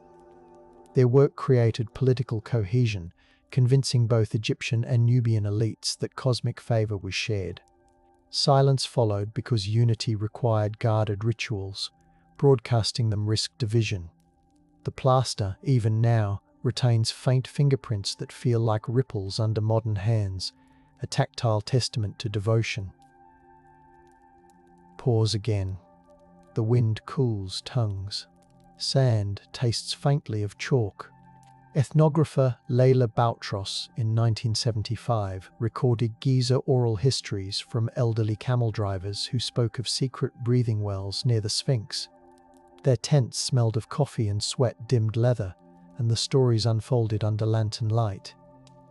Their work created political cohesion, convincing both Egyptian and Nubian elites that cosmic favor was shared. Silence followed because unity required guarded rituals. Broadcasting them risked division. The plaster, even now, retains faint fingerprints that feel like ripples under modern hands, a tactile testament to devotion. Pause again. The wind cools tongues. Sand tastes faintly of chalk. Ethnographer Émile Baraize in 1975 recorded Giza oral histories from elderly camel drivers who spoke of secret breathing wells near the Sphinx. Their tents smelled of coffee and sweat-dimmed leather, and the stories unfolded under lantern light.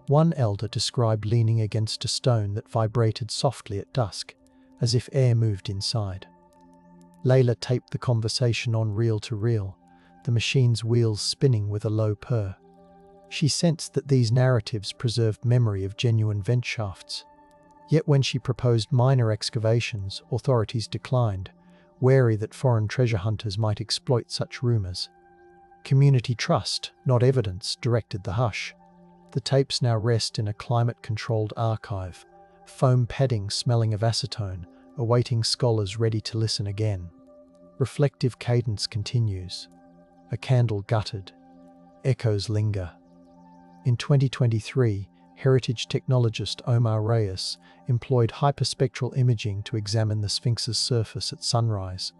One elder described leaning against a stone that vibrated softly at dusk, as if air moved inside. Layla taped the conversation on reel-to-reel, the machine's wheels spinning with a low purr. She sensed that these narratives preserved memory of genuine vent shafts. Yet when she proposed minor excavations, authorities declined, wary that foreign treasure hunters might exploit such rumors. Community trust, not evidence, directed the hush. The tapes now rest in a climate-controlled archive, foam padding smelling of acetone, awaiting scholars ready to listen again. Reflective cadence continues. A candle guttered. Echoes linger. In 2023, heritage technologist Émile Baraize employed hyperspectral imaging to examine the Sphinx's surface at sunrise.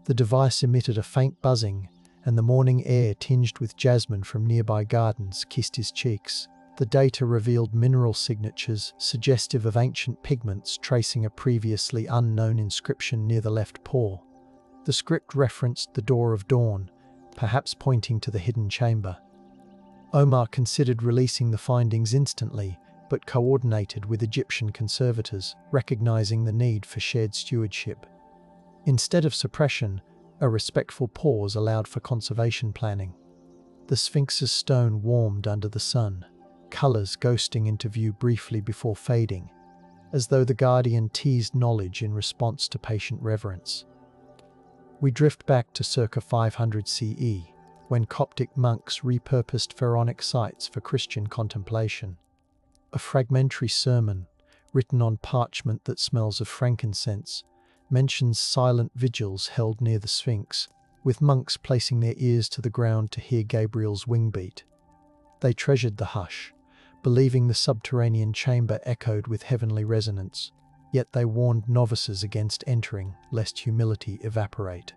The device emitted a faint buzzing, and the morning air tinged with jasmine from nearby gardens kissed his cheeks. The data revealed mineral signatures suggestive of ancient pigments tracing a previously unknown inscription near the left paw. The script referenced the Door of Dawn, perhaps pointing to the hidden chamber. Omar considered releasing the findings instantly, but coordinated with Egyptian conservators, recognizing the need for shared stewardship. Instead of suppression, a respectful pause allowed for conservation planning. The Sphinx's stone warmed under the sun, colors ghosting into view briefly before fading, as though the guardian teased knowledge in response to patient reverence. We drift back to circa 500 CE, when Coptic monks repurposed pharaonic sites for Christian contemplation. A fragmentary sermon, written on parchment that smells of frankincense, mentions silent vigils held near the Sphinx, with monks placing their ears to the ground to hear Gabriel's wing beat. They treasured the hush, believing the subterranean chamber echoed with heavenly resonance, yet they warned novices against entering, lest humility evaporate.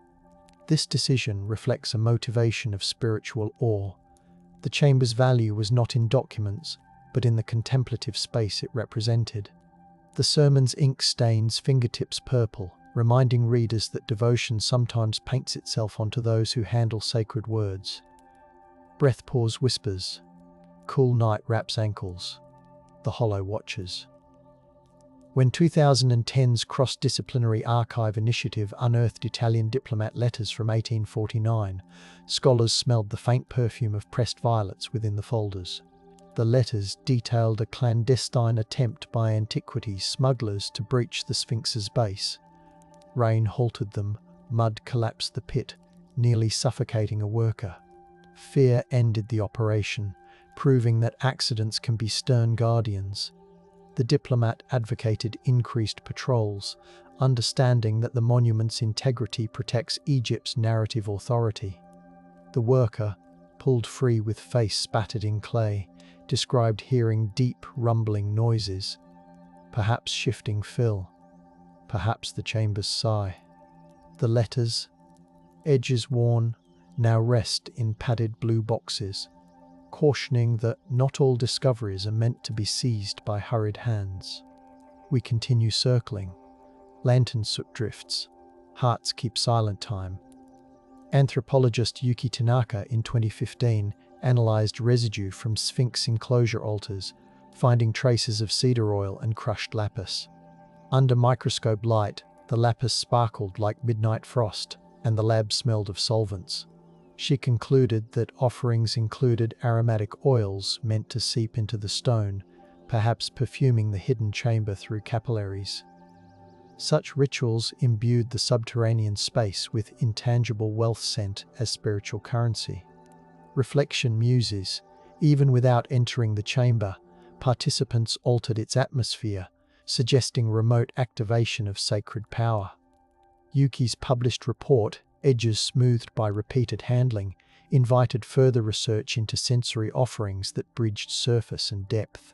This decision reflects a motivation of spiritual awe. The chamber's value was not in documents, but in the contemplative space it represented. The sermon's ink stains fingertips purple, reminding readers that devotion sometimes paints itself onto those who handle sacred words. Breath pause whispers. Cool night wraps ankles. The hollow watches. When 2010's cross-disciplinary archive initiative unearthed Italian diplomat letters from 1849, scholars smelled the faint perfume of pressed violets within the folders. The letters detailed a clandestine attempt by antiquities smugglers to breach the Sphinx's base. Rain halted them, mud collapsed the pit, nearly suffocating a worker. Fear ended the operation, proving that accidents can be stern guardians. The diplomat advocated increased patrols, understanding that the monument's integrity protects Egypt's narrative authority. The worker, pulled free with face spattered in clay, described hearing deep, rumbling noises, perhaps shifting fill, perhaps the chamber's sigh. The letters, edges worn, now rest in padded blue boxes, cautioning that not all discoveries are meant to be seized by hurried hands. We continue circling. Lantern soot drifts. Hearts keep silent time. Anthropologist Yuki Tanaka in 2015 analyzed residue from Sphinx enclosure altars, finding traces of cedar oil and crushed lapis. Under microscope light, the lapis sparkled like midnight frost, and the lab smelled of solvents. She concluded that offerings included aromatic oils meant to seep into the stone, perhaps perfuming the hidden chamber through capillaries. Such rituals imbued the subterranean space with intangible wealth scent as spiritual currency. Reflection muses, even without entering the chamber, participants altered its atmosphere, suggesting remote activation of sacred power. Yuki's published report, Edges Smoothed by Repeated Handling, invited further research into sensory offerings that bridged surface and depth.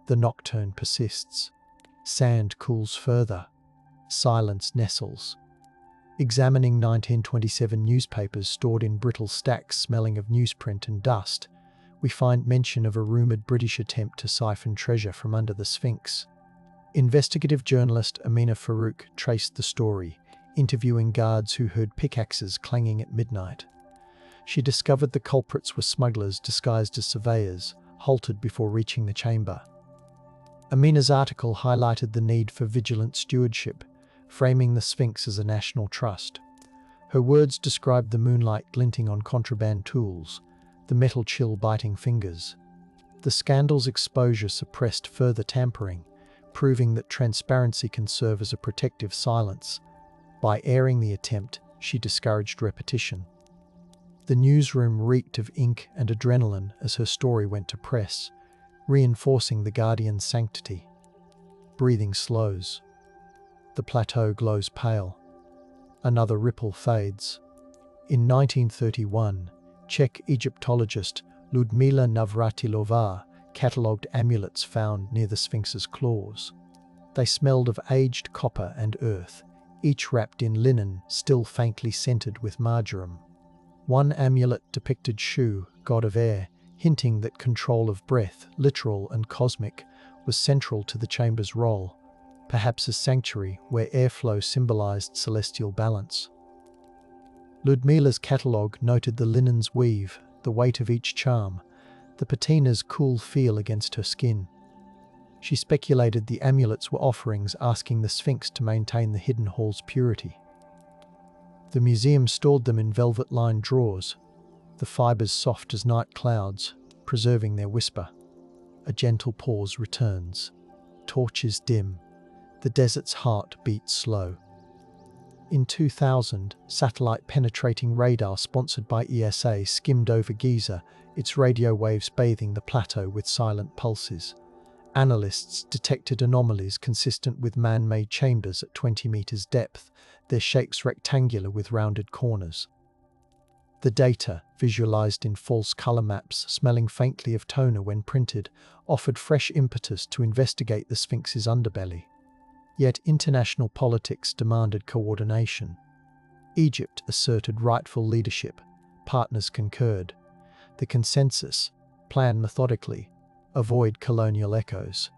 The nocturne persists. Sand cools further. Silence nestles. Examining 1927 newspapers stored in brittle stacks smelling of newsprint and dust, we find mention of a rumoured British attempt to siphon treasure from under the Sphinx. Investigative journalist Amina Farouk traced the story, interviewing guards who heard pickaxes clanging at midnight. She discovered the culprits were smugglers disguised as surveyors, halted before reaching the chamber. Amina's article highlighted the need for vigilant stewardship, framing the Sphinx as a national trust. Her words described the moonlight glinting on contraband tools, the metal chill biting fingers. The scandal's exposure suppressed further tampering, proving that transparency can serve as a protective silence. By airing the attempt, she discouraged repetition. The newsroom reeked of ink and adrenaline as her story went to press, reinforcing the Guardian's sanctity. Breathing slows. The plateau glows pale. Another ripple fades. In 1931, Czech Egyptologist Ludmila Navratilova catalogued amulets found near the Sphinx's claws. They smelled of aged copper and earth, each wrapped in linen still faintly scented with marjoram. One amulet depicted Shu, god of air, hinting that control of breath, literal and cosmic, was central to the chamber's role, perhaps a sanctuary where airflow symbolized celestial balance. Ludmila's catalogue noted the linen's weave, the weight of each charm, the patina's cool feel against her skin. She speculated the amulets were offerings, asking the Sphinx to maintain the hidden hall's purity. The museum stored them in velvet-lined drawers, the fibers soft as night clouds, preserving their whisper. A gentle pause returns. Torches dim. The desert's heart beats slow. In 2000, satellite-penetrating radar sponsored by ESA skimmed over Giza, its radio waves bathing the plateau with silent pulses. Analysts detected anomalies consistent with man-made chambers at 20 meters depth, their shapes rectangular with rounded corners. The data, visualized in false color maps smelling faintly of toner when printed, offered fresh impetus to investigate the Sphinx's underbelly. Yet international politics demanded coordination. Egypt asserted rightful leadership. Partners concurred. The consensus: plan methodically, avoid colonial echoes.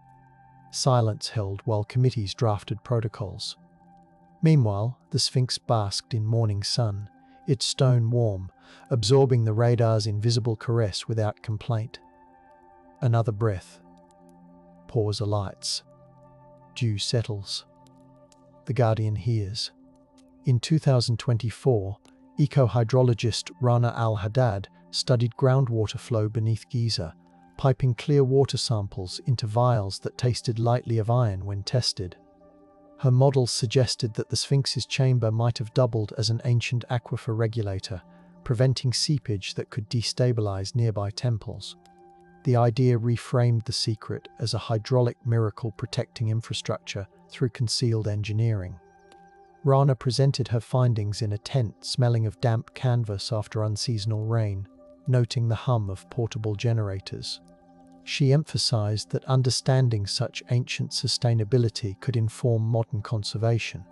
Silence held while committees drafted protocols. Meanwhile, the Sphinx basked in morning sun, its stone warm, absorbing the radar's invisible caress without complaint. Another breath. Pause alights. Dew settles. The Guardian hears. In 2024, eco-hydrologist Rana al-Haddad studied groundwater flow beneath Giza, piping clear water samples into vials that tasted lightly of iron when tested. Her models suggested that the Sphinx's chamber might have doubled as an ancient aquifer regulator, preventing seepage that could destabilize nearby temples. The idea reframed the secret as a hydraulic miracle protecting infrastructure through concealed engineering. Rana presented her findings in a tent smelling of damp canvas after unseasonal rain, noting the hum of portable generators. She emphasized that understanding such ancient sustainability could inform modern conservation.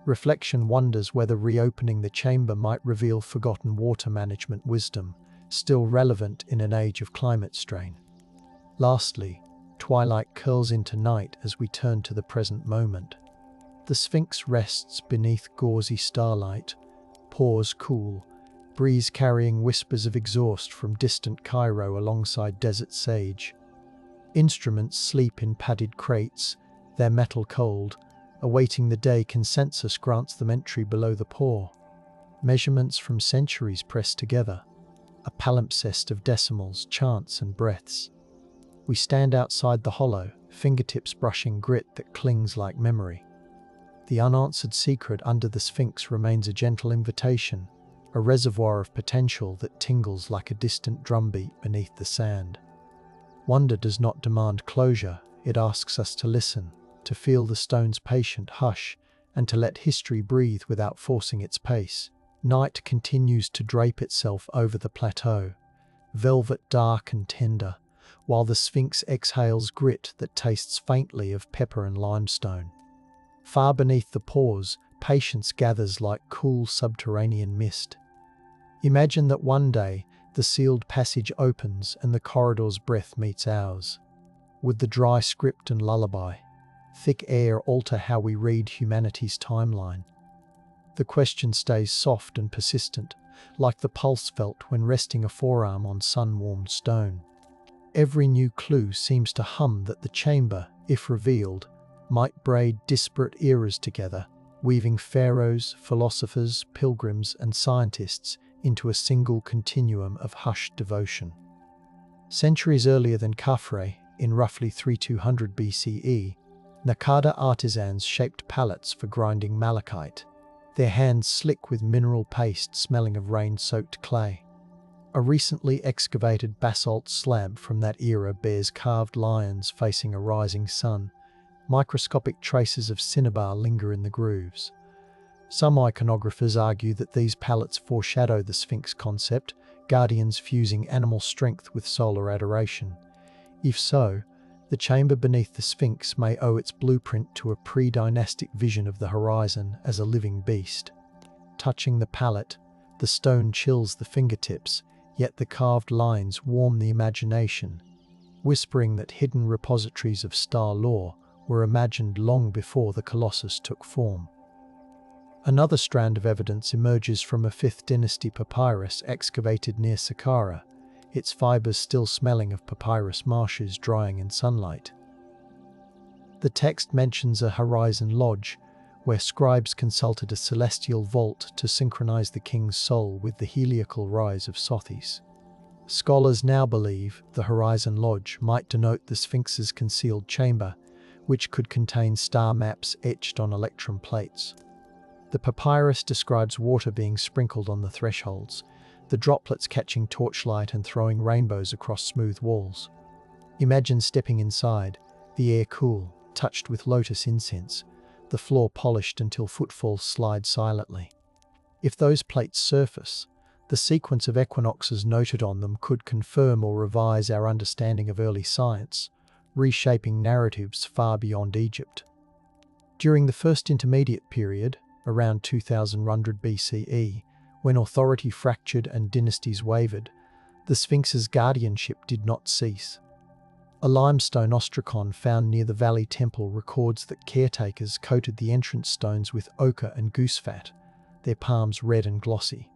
Reflection wonders whether reopening the chamber might reveal forgotten water management wisdom, still relevant in an age of climate strain. Lastly, twilight curls into night as we turn to the present moment. The Sphinx rests beneath gauzy starlight, pores cool, breeze carrying whispers of exhaust from distant Cairo alongside desert sage. Instruments sleep in padded crates, their metal cold, awaiting the day consensus grants them entry below the pore. Measurements from centuries pressed together, a palimpsest of decimals, chants and breaths. We stand outside the hollow, fingertips brushing grit that clings like memory. The unanswered secret under the Sphinx remains a gentle invitation, a reservoir of potential that tingles like a distant drumbeat beneath the sand. Wonder does not demand closure, it asks us to listen, to feel the stone's patient hush, and to let history breathe without forcing its pace. Night continues to drape itself over the plateau, velvet dark and tender, while the Sphinx exhales grit that tastes faintly of pepper and limestone. Far beneath the pores, patience gathers like cool subterranean mist. Imagine that one day, the sealed passage opens and the corridor's breath meets ours. Would the dry script and lullaby, thick air alter how we read humanity's timeline? The question stays soft and persistent, like the pulse felt when resting a forearm on sun-warmed stone. Every new clue seems to hum that the chamber, if revealed, might braid disparate eras together, weaving pharaohs, philosophers, pilgrims, and scientists into a single continuum of hushed devotion. Centuries earlier than Khafre, in roughly 3200 BCE, Naqada artisans shaped pallets for grinding malachite, their hands slick with mineral paste smelling of rain-soaked clay. A recently excavated basalt slab from that era bears carved lions facing a rising sun. Microscopic traces of cinnabar linger in the grooves. Some iconographers argue that these pallets foreshadow the Sphinx concept, guardians fusing animal strength with solar adoration. If so, the chamber beneath the Sphinx may owe its blueprint to a pre-dynastic vision of the horizon as a living beast. Touching the pallet, the stone chills the fingertips, yet the carved lines warm the imagination, whispering that hidden repositories of star lore were imagined long before the Colossus took form. Another strand of evidence emerges from a 5th dynasty papyrus excavated near Saqqara, its fibers still smelling of papyrus marshes drying in sunlight. The text mentions a horizon lodge, where scribes consulted a celestial vault to synchronize the king's soul with the heliacal rise of Sothis. Scholars now believe the horizon lodge might denote the Sphinx's concealed chamber, which could contain star maps etched on electrum plates. The papyrus describes water being sprinkled on the thresholds, the droplets catching torchlight and throwing rainbows across smooth walls. Imagine stepping inside, the air cool, touched with lotus incense, the floor polished until footfalls slide silently. If those plates surface, the sequence of equinoxes noted on them could confirm or revise our understanding of early science, reshaping narratives far beyond Egypt. During the First Intermediate Period, around 2100 BCE, when authority fractured and dynasties wavered, the Sphinx's guardianship did not cease. A limestone ostracon found near the Valley Temple records that caretakers coated the entrance stones with ochre and goose fat, their palms red and glossy.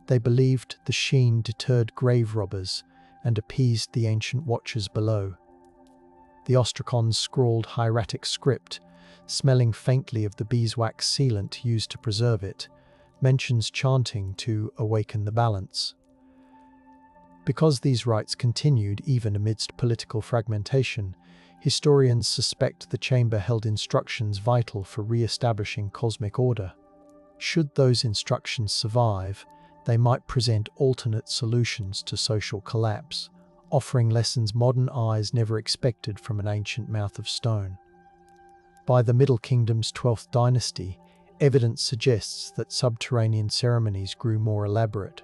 They believed the sheen deterred grave robbers and appeased the ancient watchers below. The ostracons scrawled hieratic script, smelling faintly of the beeswax sealant used to preserve it, mentions chanting to awaken the balance. Because these rites continued even amidst political fragmentation, historians suspect the chamber held instructions vital for re-establishing cosmic order. Should those instructions survive, they might present alternate solutions to social collapse, offering lessons modern eyes never expected from an ancient mouth of stone. By the Middle Kingdom's 12th dynasty, evidence suggests that subterranean ceremonies grew more elaborate.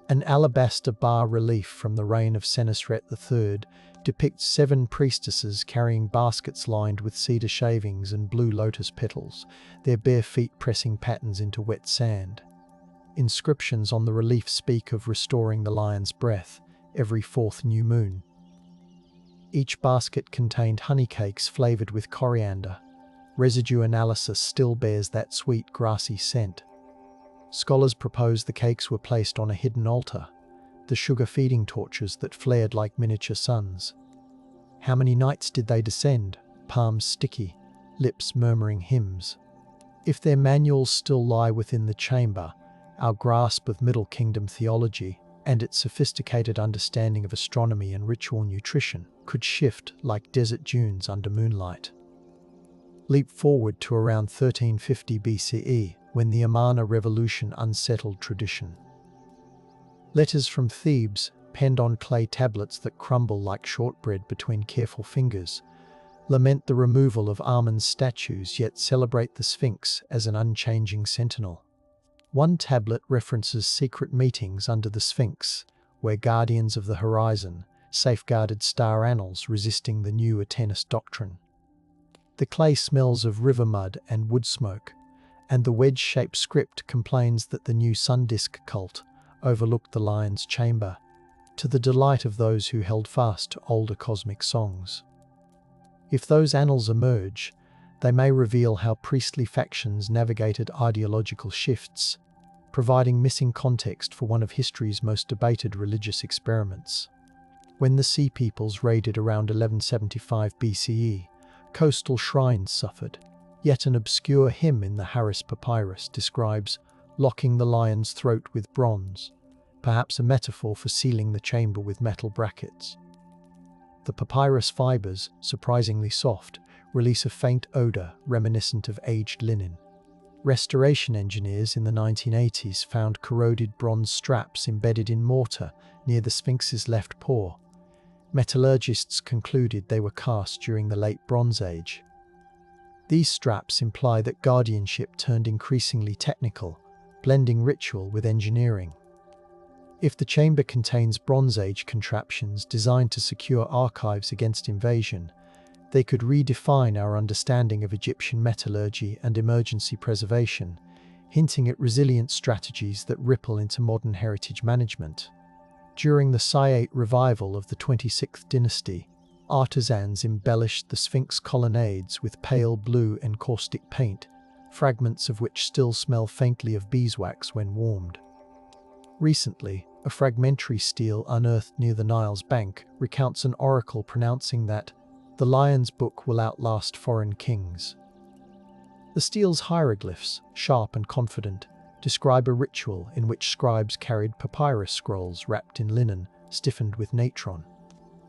An alabaster bas-relief from the reign of Senusret III depicts 7 priestesses carrying baskets lined with cedar shavings and blue lotus petals, their bare feet pressing patterns into wet sand. Inscriptions on the relief speak of restoring the lion's breath every 4th new moon. Each basket contained honey cakes flavored with coriander. Residue analysis still bears that sweet, grassy scent. Scholars propose the cakes were placed on a hidden altar, the sugar-feeding torches that flared like miniature suns. How many nights did they descend, palms sticky, lips murmuring hymns? If their manuals still lie within the chamber, our grasp of Middle Kingdom theology and its sophisticated understanding of astronomy and ritual nutrition could shift like desert dunes under moonlight. Leap forward to around 1350 BCE, when the Amarna revolution unsettled tradition. Letters from Thebes, penned on clay tablets that crumble like shortbread between careful fingers, lament the removal of Amun's statues yet celebrate the Sphinx as an unchanging sentinel. One tablet references secret meetings under the Sphinx, where guardians of the horizon safeguarded star annals resisting the new Atenist doctrine. The clay smells of river mud and wood smoke, and the wedge-shaped script complains that the new sun disk cult overlooked the lion's chamber, to the delight of those who held fast to older cosmic songs. If those annals emerge, they may reveal how priestly factions navigated ideological shifts, providing missing context for one of history's most debated religious experiments. When the Sea Peoples raided around 1175 BCE, coastal shrines suffered. Yet an obscure hymn in the Harris Papyrus describes locking the lion's throat with bronze, perhaps a metaphor for sealing the chamber with metal brackets. The papyrus fibers, surprisingly soft, release a faint odor reminiscent of aged linen. Restoration engineers in the 1980s found corroded bronze straps embedded in mortar near the Sphinx's left paw. Metallurgists concluded they were cast during the Late Bronze Age. These straps imply that guardianship turned increasingly technical, blending ritual with engineering. If the chamber contains Bronze Age contraptions designed to secure archives against invasion, they could redefine our understanding of Egyptian metallurgy and emergency preservation, hinting at resilient strategies that ripple into modern heritage management. During the Saite revival of the 26th dynasty, artisans embellished the Sphinx colonnades with pale blue encaustic paint, fragments of which still smell faintly of beeswax when warmed. Recently, a fragmentary stele unearthed near the Nile's bank recounts an oracle pronouncing that the lion's book will outlast foreign kings. The stele's hieroglyphs, sharp and confident, describe a ritual in which scribes carried papyrus scrolls wrapped in linen, stiffened with natron.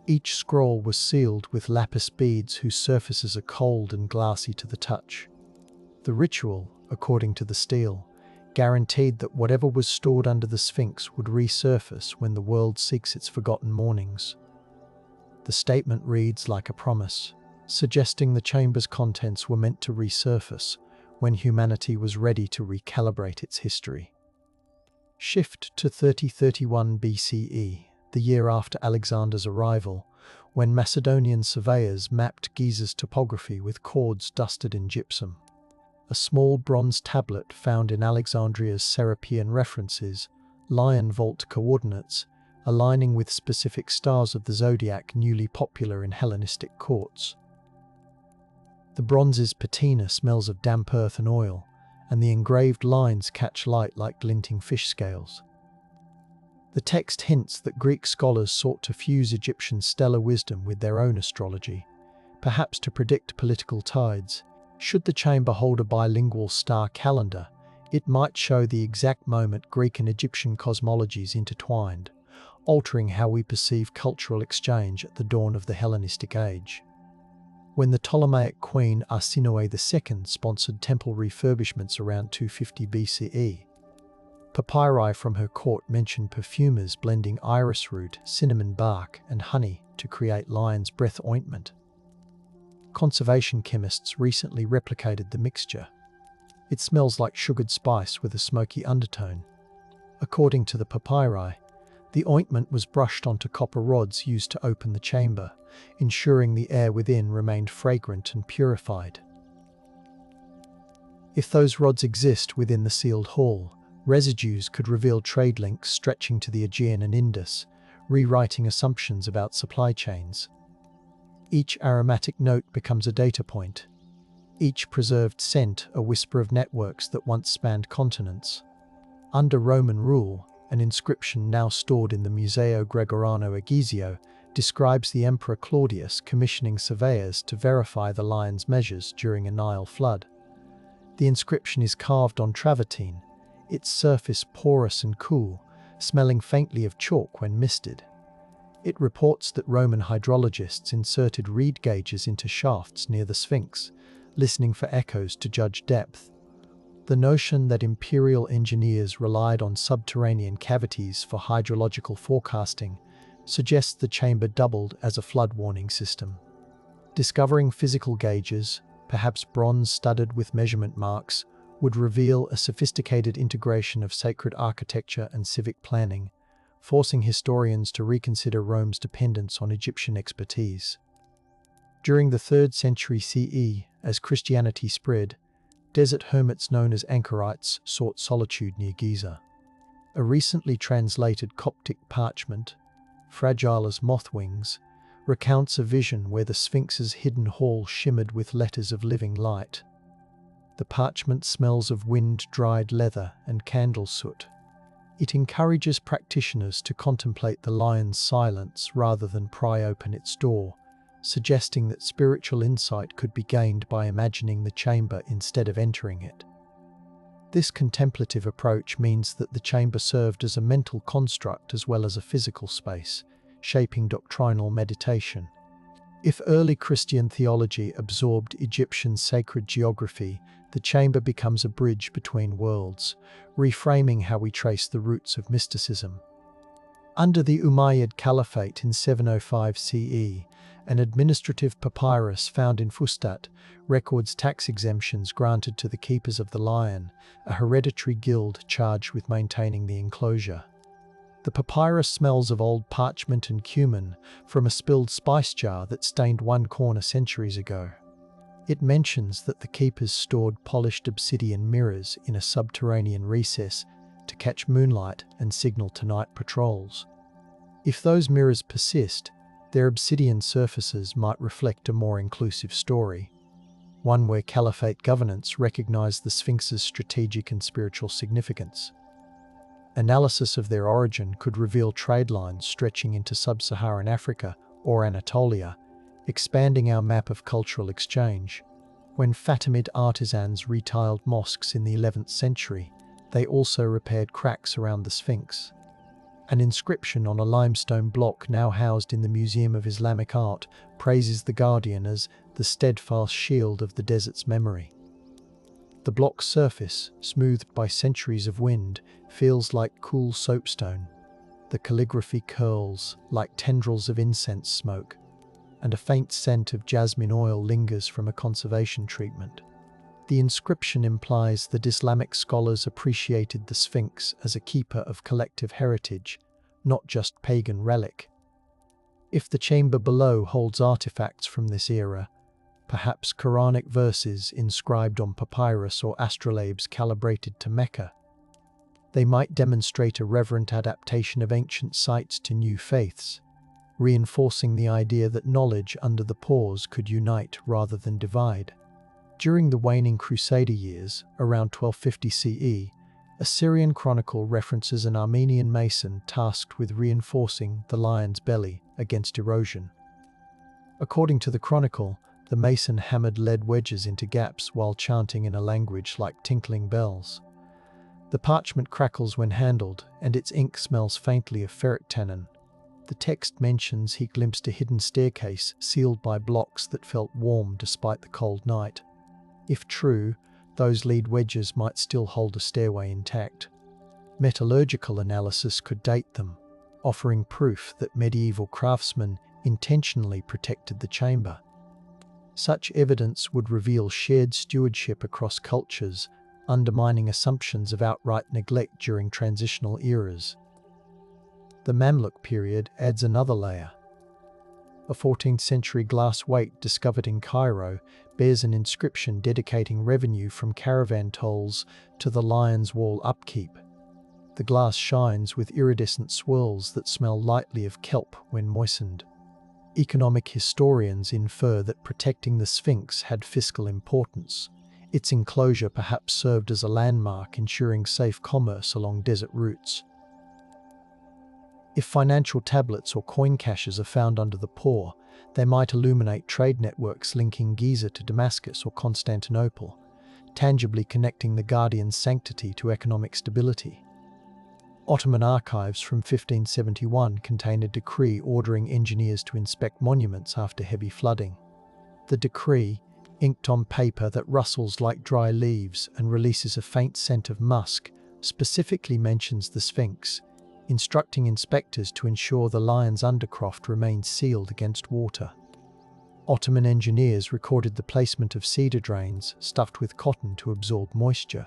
Each scroll was sealed with lapis beads whose surfaces are cold and glassy to the touch. The ritual, according to the stele, guaranteed that whatever was stored under the Sphinx would resurface when the world seeks its forgotten mornings. The statement reads like a promise, suggesting the chamber's contents were meant to resurface when humanity was ready to recalibrate its history. Shift to 3031 BCE, the year after Alexander's arrival, when Macedonian surveyors mapped Giza's topography with cords dusted in gypsum. A small bronze tablet found in Alexandria's Serapean references, lion vault coordinates, aligning with specific stars of the zodiac newly popular in Hellenistic courts. The bronze's patina smells of damp earth and oil, and the engraved lines catch light like glinting fish scales. The text hints that Greek scholars sought to fuse Egyptian stellar wisdom with their own astrology, perhaps to predict political tides. Should the chamber hold a bilingual star calendar, it might show the exact moment Greek and Egyptian cosmologies intertwined, altering how we perceive cultural exchange at the dawn of the Hellenistic age. When the Ptolemaic queen Arsinoe II sponsored temple refurbishments around 250 BCE, papyri from her court mention perfumers blending iris root, cinnamon bark, and honey to create lion's breath ointment. Conservation chemists recently replicated the mixture. It smells like sugared spice with a smoky undertone. According to the papyri, the ointment was brushed onto copper rods used to open the chamber, ensuring the air within remained fragrant and purified. If those rods exist within the sealed hall, residues could reveal trade links stretching to the Aegean and Indus, rewriting assumptions about supply chains. Each aromatic note becomes a data point. Each preserved scent a whisper of networks that once spanned continents. Under Roman rule, an inscription now stored in the Museo Gregoriano Egizio describes the Emperor Claudius commissioning surveyors to verify the lion's measures during a Nile flood. The inscription is carved on travertine, its surface porous and cool, smelling faintly of chalk when misted. It reports that Roman hydrologists inserted reed gauges into shafts near the Sphinx, listening for echoes to judge depth. The notion that imperial engineers relied on subterranean cavities for hydrological forecasting suggests the chamber doubled as a flood warning system. Discovering physical gauges, perhaps bronze studded with measurement marks, would reveal a sophisticated integration of sacred architecture and civic planning, forcing historians to reconsider Rome's dependence on Egyptian expertise. During the 3rd century CE, as Christianity spread, desert hermits known as anchorites sought solitude near Giza. A recently translated Coptic parchment, fragile as moth wings, recounts a vision where the Sphinx's hidden hall shimmered with letters of living light. The parchment smells of wind-dried leather and candle soot. It encourages practitioners to contemplate the lion's silence rather than pry open its door, suggesting that spiritual insight could be gained by imagining the chamber instead of entering it. This contemplative approach means that the chamber served as a mental construct as well as a physical space, shaping doctrinal meditation. If early Christian theology absorbed Egyptian sacred geography, the chamber becomes a bridge between worlds, reframing how we trace the roots of mysticism. Under the Umayyad Caliphate in 705 CE, an administrative papyrus found in Fustat records tax exemptions granted to the keepers of the lion, a hereditary guild charged with maintaining the enclosure. The papyrus smells of old parchment and cumin from a spilled spice jar that stained one corner centuries ago. It mentions that the keepers stored polished obsidian mirrors in a subterranean recess to catch moonlight and signal to night patrols. If those mirrors persist, their obsidian surfaces might reflect a more inclusive story, one where caliphate governance recognized the Sphinx's strategic and spiritual significance. Analysis of their origin could reveal trade lines stretching into sub-Saharan Africa or Anatolia, expanding our map of cultural exchange. When Fatimid artisans retiled mosques in the 11th century, they also repaired cracks around the Sphinx. An inscription on a limestone block now housed in the Museum of Islamic Art praises the guardian as the steadfast shield of the desert's memory. The block's surface, smoothed by centuries of wind, feels like cool soapstone. The calligraphy curls like tendrils of incense smoke, and a faint scent of jasmine oil lingers from a conservation treatment. The inscription implies that Islamic scholars appreciated the Sphinx as a keeper of collective heritage, not just pagan relic. If the chamber below holds artifacts from this era, perhaps Quranic verses inscribed on papyrus or astrolabes calibrated to Mecca, they might demonstrate a reverent adaptation of ancient sites to new faiths, reinforcing the idea that knowledge under the pores could unite rather than divide. During the waning Crusader years, around 1250 CE, a Syrian chronicle references an Armenian mason tasked with reinforcing the lion's belly against erosion. According to the chronicle, the mason hammered lead wedges into gaps while chanting in a language like tinkling bells. The parchment crackles when handled, and its ink smells faintly of ferric tannin. The text mentions he glimpsed a hidden staircase sealed by blocks that felt warm despite the cold night. If true, those lead wedges might still hold a stairway intact. Metallurgical analysis could date them, offering proof that medieval craftsmen intentionally protected the chamber. Such evidence would reveal shared stewardship across cultures, undermining assumptions of outright neglect during transitional eras. The Mamluk period adds another layer. A 14th century glass weight discovered in Cairo bears an inscription dedicating revenue from caravan tolls to the Lion's Wall upkeep. The glass shines with iridescent swirls that smell lightly of kelp when moistened. Economic historians infer that protecting the Sphinx had fiscal importance. Its enclosure perhaps served as a landmark ensuring safe commerce along desert routes. If financial tablets or coin caches are found under the pore, they might illuminate trade networks linking Giza to Damascus or Constantinople, tangibly connecting the guardian's sanctity to economic stability. Ottoman archives from 1571 contain a decree ordering engineers to inspect monuments after heavy flooding. The decree, inked on paper that rustles like dry leaves and releases a faint scent of musk, specifically mentions the Sphinx, instructing inspectors to ensure the lion's undercroft remains sealed against water. Ottoman engineers recorded the placement of cedar drains stuffed with cotton to absorb moisture.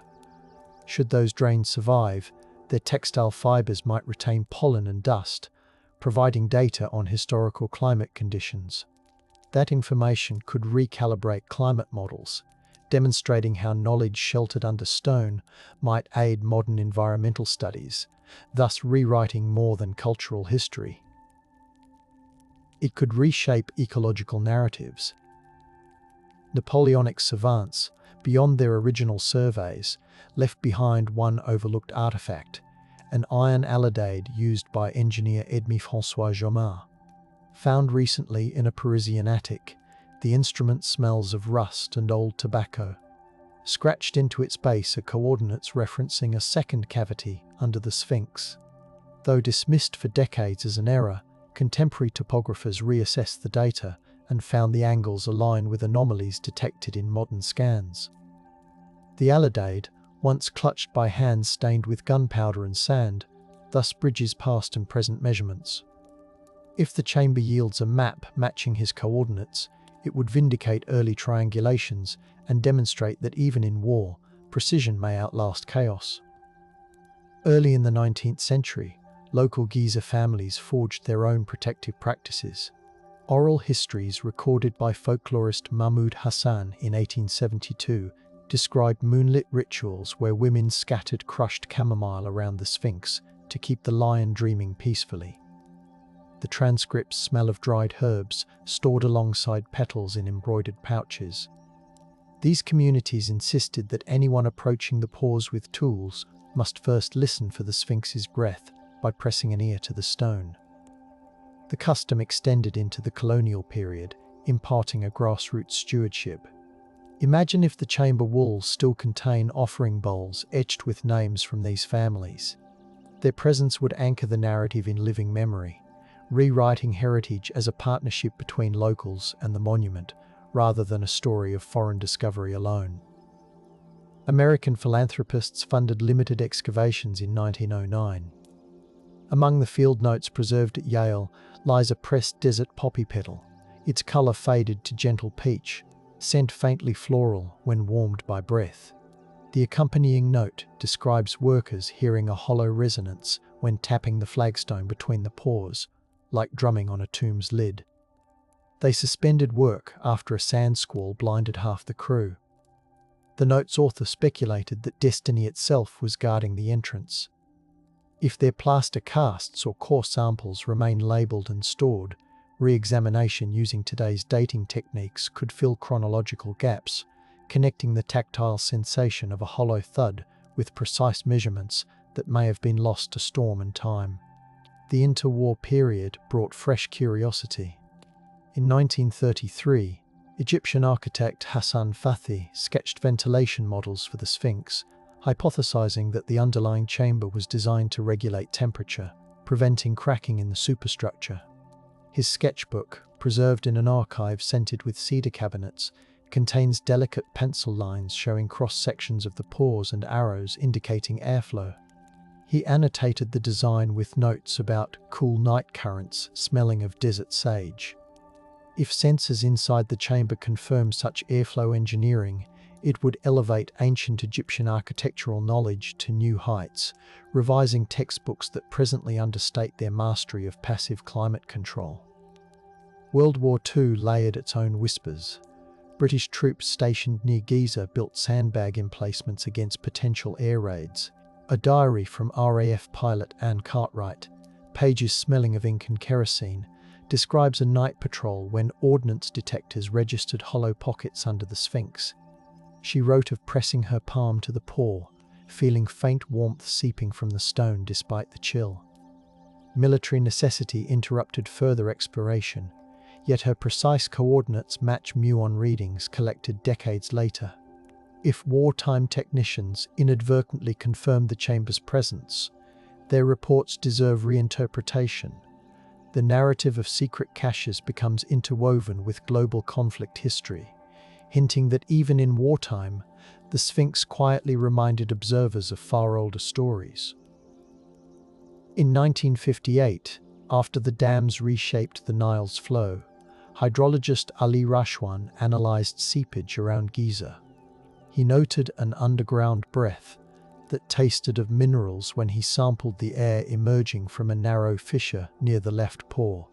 Should those drains survive, their textile fibers might retain pollen and dust, providing data on historical climate conditions. That information could recalibrate climate models, demonstrating how knowledge sheltered under stone might aid modern environmental studies, thus rewriting more than cultural history. It could reshape ecological narratives. Napoleonic savants, beyond their original surveys, left behind one overlooked artifact, an iron alidade used by engineer Émile Baraize. Found recently in a Parisian attic, the instrument smells of rust and old tobacco. Scratched into its base are coordinates referencing a second cavity under the Sphinx. Though dismissed for decades as an error, contemporary topographers reassessed the data and found the angles align with anomalies detected in modern scans. The alidade, once clutched by hands stained with gunpowder and sand, thus bridges past and present measurements. If the chamber yields a map matching his coordinates, it would vindicate early triangulations and demonstrate that even in war, precision may outlast chaos. Early in the 19th century, local Giza families forged their own protective practices. Oral histories recorded by folklorist Mahmud Hassan in 1872 described moonlit rituals where women scattered crushed chamomile around the Sphinx to keep the lion dreaming peacefully. The transcripts smell of dried herbs stored alongside petals in embroidered pouches. These communities insisted that anyone approaching the pores with tools must first listen for the Sphinx's breath by pressing an ear to the stone. The custom extended into the colonial period, imparting a grassroots stewardship. Imagine if the chamber walls still contain offering bowls etched with names from these families. Their presence would anchor the narrative in living memory, rewriting heritage as a partnership between locals and the monument, rather than a story of foreign discovery alone. American philanthropists funded limited excavations in 1909. Among the field notes preserved at Yale lies a pressed desert poppy petal, its colour faded to gentle peach, scent faintly floral when warmed by breath. The accompanying note describes workers hearing a hollow resonance when tapping the flagstone between the pores, like drumming on a tomb's lid. They suspended work after a sand squall blinded half the crew. The note's author speculated that destiny itself was guarding the entrance. If their plaster casts or core samples remain labelled and stored, re-examination using today's dating techniques could fill chronological gaps, connecting the tactile sensation of a hollow thud with precise measurements that may have been lost to storm and time. The interwar period brought fresh curiosity. In 1933, Egyptian architect Hassan Fathi sketched ventilation models for the Sphinx, hypothesizing that the underlying chamber was designed to regulate temperature, preventing cracking in the superstructure. His sketchbook, preserved in an archive scented with cedar cabinets, contains delicate pencil lines showing cross-sections of the pores and arrows indicating airflow. He annotated the design with notes about cool night currents smelling of desert sage. If sensors inside the chamber confirm such airflow engineering, it would elevate ancient Egyptian architectural knowledge to new heights, revising textbooks that presently understate their mastery of passive climate control. World War II layered its own whispers. British troops stationed near Giza built sandbag emplacements against potential air raids. A diary from RAF pilot Anne Cartwright, pages smelling of ink and kerosene, describes a night patrol when ordnance detectors registered hollow pockets under the Sphinx. She wrote of pressing her palm to the pore, feeling faint warmth seeping from the stone despite the chill. Military necessity interrupted further exploration, yet her precise coordinates match muon readings collected decades later. If wartime technicians inadvertently confirmed the chamber's presence, their reports deserve reinterpretation. The narrative of secret caches becomes interwoven with global conflict history, hinting that even in wartime, the Sphinx quietly reminded observers of far older stories. In 1958, after the dams reshaped the Nile's flow, hydrologist Ali Rashwan analysed seepage around Giza. He noted an underground breath that tasted of minerals when he sampled the air emerging from a narrow fissure near the left pore.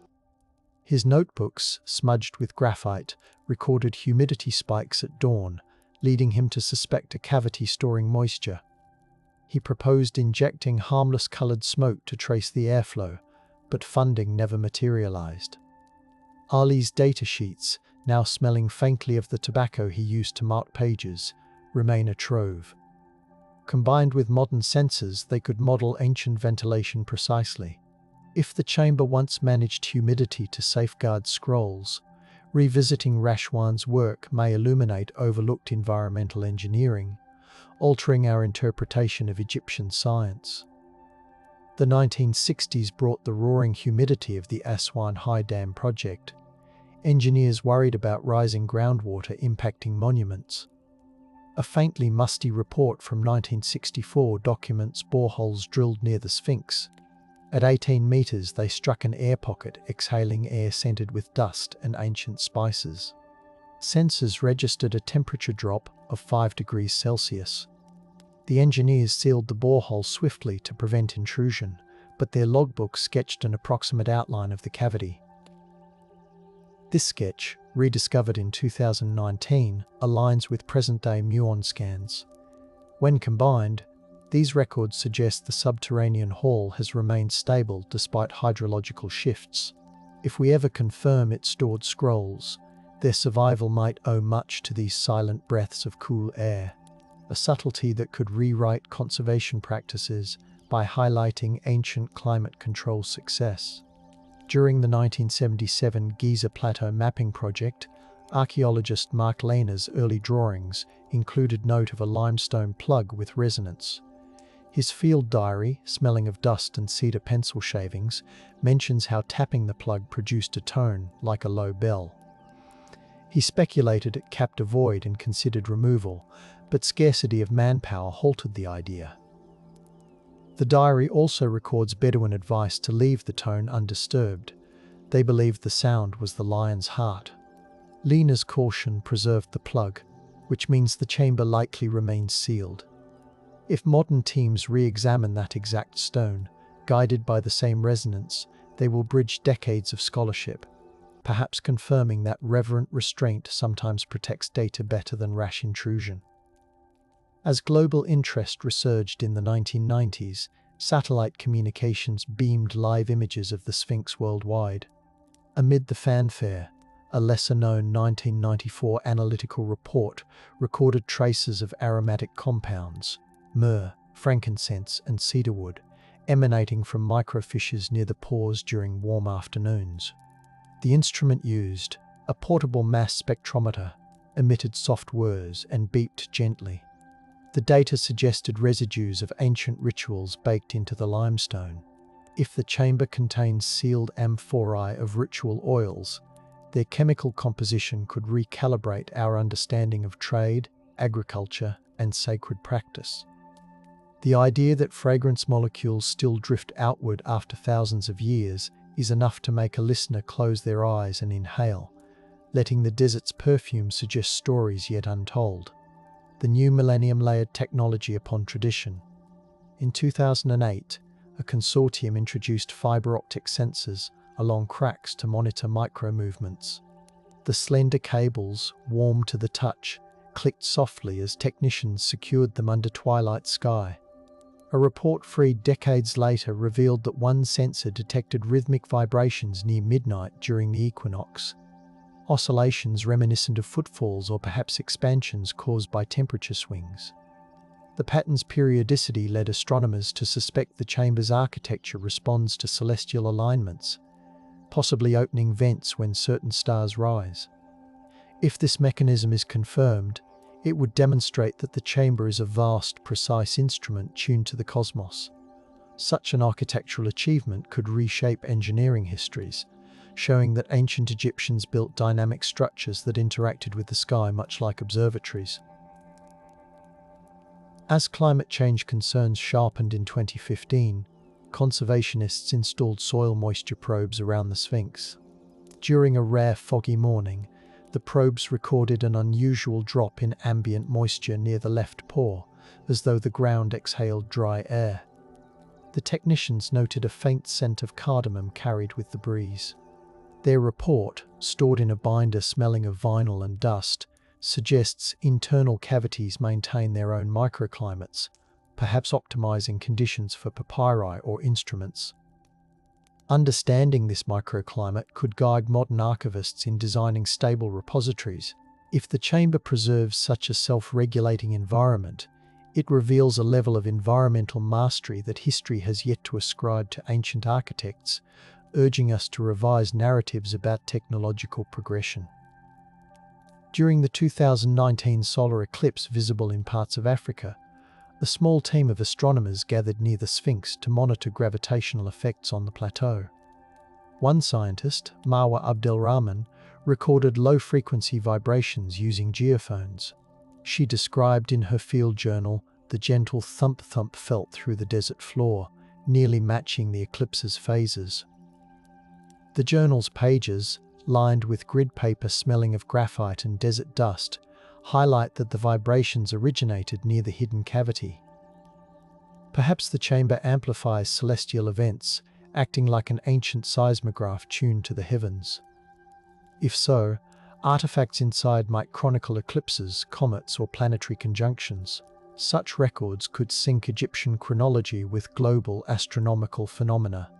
His notebooks, smudged with graphite, recorded humidity spikes at dawn, leading him to suspect a cavity storing moisture. He proposed injecting harmless coloured smoke to trace the airflow, but funding never materialised. Ali's datasheets, now smelling faintly of the tobacco he used to mark pages, remain a trove. Combined with modern sensors, they could model ancient ventilation precisely. If the chamber once managed humidity to safeguard scrolls, revisiting Rashwan's work may illuminate overlooked environmental engineering, altering our interpretation of Egyptian science. The 1960s brought the roaring humidity of the Aswan High Dam project. Engineers worried about rising groundwater impacting monuments. A faintly musty report from 1964 documents boreholes drilled near the Sphinx. At 18 meters, they struck an air pocket, exhaling air scented with dust and ancient spices. Sensors registered a temperature drop of 5 degrees Celsius. The engineers sealed the borehole swiftly to prevent intrusion, but their logbook sketched an approximate outline of the cavity. This sketch, rediscovered in 2019, aligns with present-day muon scans. When combined, these records suggest the subterranean hall has remained stable despite hydrological shifts. If we ever confirm it stored scrolls, their survival might owe much to these silent breaths of cool air, a subtlety that could rewrite conservation practices by highlighting ancient climate control success. During the 1977 Giza Plateau Mapping Project, archaeologist Mark Lehner's early drawings included note of a limestone plug with resonance. His field diary, smelling of dust and cedar pencil shavings, mentions how tapping the plug produced a tone like a low bell. He speculated it capped a void and considered removal, but scarcity of manpower halted the idea. The diary also records Bedouin advice to leave the tone undisturbed. They believed the sound was the lion's heart. Lehner's caution preserved the plug, which means the chamber likely remains sealed. If modern teams re-examine that exact stone, guided by the same resonance, they will bridge decades of scholarship, perhaps confirming that reverent restraint sometimes protects data better than rash intrusion. As global interest resurged in the 1990s, satellite communications beamed live images of the Sphinx worldwide. Amid the fanfare, a lesser-known 1994 analytical report recorded traces of aromatic compounds, myrrh, frankincense, and cedarwood, emanating from microfissures near the pores during warm afternoons. The instrument used, a portable mass spectrometer, emitted soft whirs and beeped gently. The data suggested residues of ancient rituals baked into the limestone. If the chamber contains sealed amphorae of ritual oils, their chemical composition could recalibrate our understanding of trade, agriculture, and sacred practice. The idea that fragrance molecules still drift outward after thousands of years is enough to make a listener close their eyes and inhale, letting the desert's perfume suggest stories yet untold. The new millennium layered technology upon tradition. In 2008, a consortium introduced fiber-optic sensors along cracks to monitor micro-movements. The slender cables, warm to the touch, clicked softly as technicians secured them under twilight sky. A report freed decades later revealed that one sensor detected rhythmic vibrations near midnight during the equinox, oscillations reminiscent of footfalls or perhaps expansions caused by temperature swings. The pattern's periodicity led astronomers to suspect the chamber's architecture responds to celestial alignments, possibly opening vents when certain stars rise. If this mechanism is confirmed, it would demonstrate that the chamber is a vast, precise instrument tuned to the cosmos. Such an architectural achievement could reshape engineering histories, showing that ancient Egyptians built dynamic structures that interacted with the sky much like observatories. As climate change concerns sharpened in 2015, conservationists installed soil moisture probes around the Sphinx. During a rare foggy morning, the probes recorded an unusual drop in ambient moisture near the left pore, as though the ground exhaled dry air. The technicians noted a faint scent of cardamom carried with the breeze. Their report, stored in a binder smelling of vinyl and dust, suggests internal cavities maintain their own microclimates, perhaps optimizing conditions for papyri or instruments. Understanding this microclimate could guide modern archivists in designing stable repositories. If the chamber preserves such a self-regulating environment, it reveals a level of environmental mastery that history has yet to ascribe to ancient architects, urging us to revise narratives about technological progression. During the 2019 solar eclipse visible in parts of Africa, a small team of astronomers gathered near the Sphinx to monitor gravitational effects on the plateau. One scientist, Marwa Abdelrahman, recorded low-frequency vibrations using geophones. She described in her field journal the gentle thump-thump felt through the desert floor, nearly matching the eclipse's phases. The journal's pages, lined with grid paper smelling of graphite and desert dust, highlight that the vibrations originated near the hidden cavity. Perhaps the chamber amplifies celestial events, acting like an ancient seismograph tuned to the heavens. If so, artifacts inside might chronicle eclipses, comets, or planetary conjunctions. Such records could sync Egyptian chronology with global astronomical phenomena,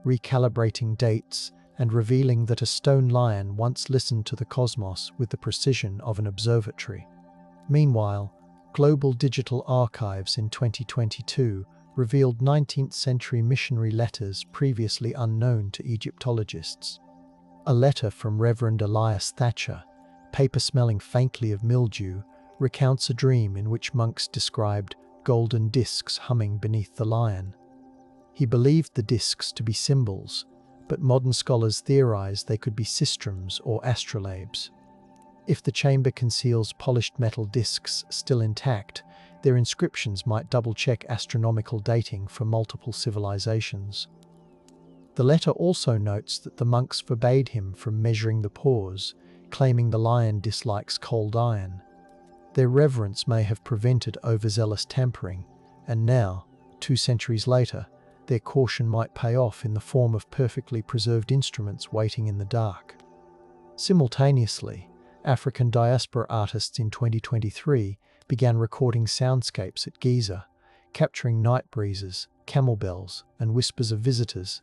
recalibrating dates and revealing that a stone lion once listened to the cosmos with the precision of an observatory. Meanwhile, Global Digital Archives in 2022 revealed 19th century missionary letters previously unknown to Egyptologists. A letter from Reverend Elias Thatcher, paper smelling faintly of mildew, recounts a dream in which monks described golden discs humming beneath the lion. He believed the discs to be symbols, but modern scholars theorize they could be systems or astrolabes. If the chamber conceals polished metal discs still intact, their inscriptions might double-check astronomical dating for multiple civilizations. The letter also notes that the monks forbade him from measuring the pores, claiming the lion dislikes cold iron. Their reverence may have prevented overzealous tampering, and now, 2 centuries later, their caution might pay off in the form of perfectly preserved instruments waiting in the dark. Simultaneously, African diaspora artists in 2023 began recording soundscapes at Giza, capturing night breezes, camel bells, and whispers of visitors.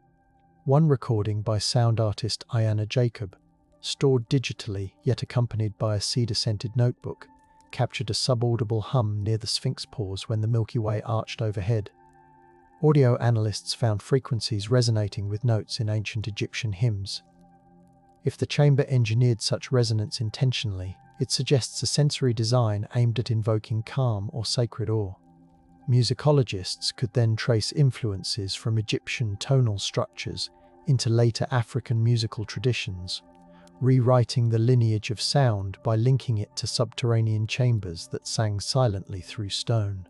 One recording by sound artist Ayana Jacob, stored digitally yet accompanied by a cedar-scented notebook, captured a subaudible hum near the Sphinx pores when the Milky Way arched overhead. Audio analysts found frequencies resonating with notes in ancient Egyptian hymns. If the chamber engineered such resonance intentionally, it suggests a sensory design aimed at invoking calm or sacred awe. Musicologists could then trace influences from Egyptian tonal structures into later African musical traditions, rewriting the lineage of sound by linking it to subterranean chambers that sang silently through stone.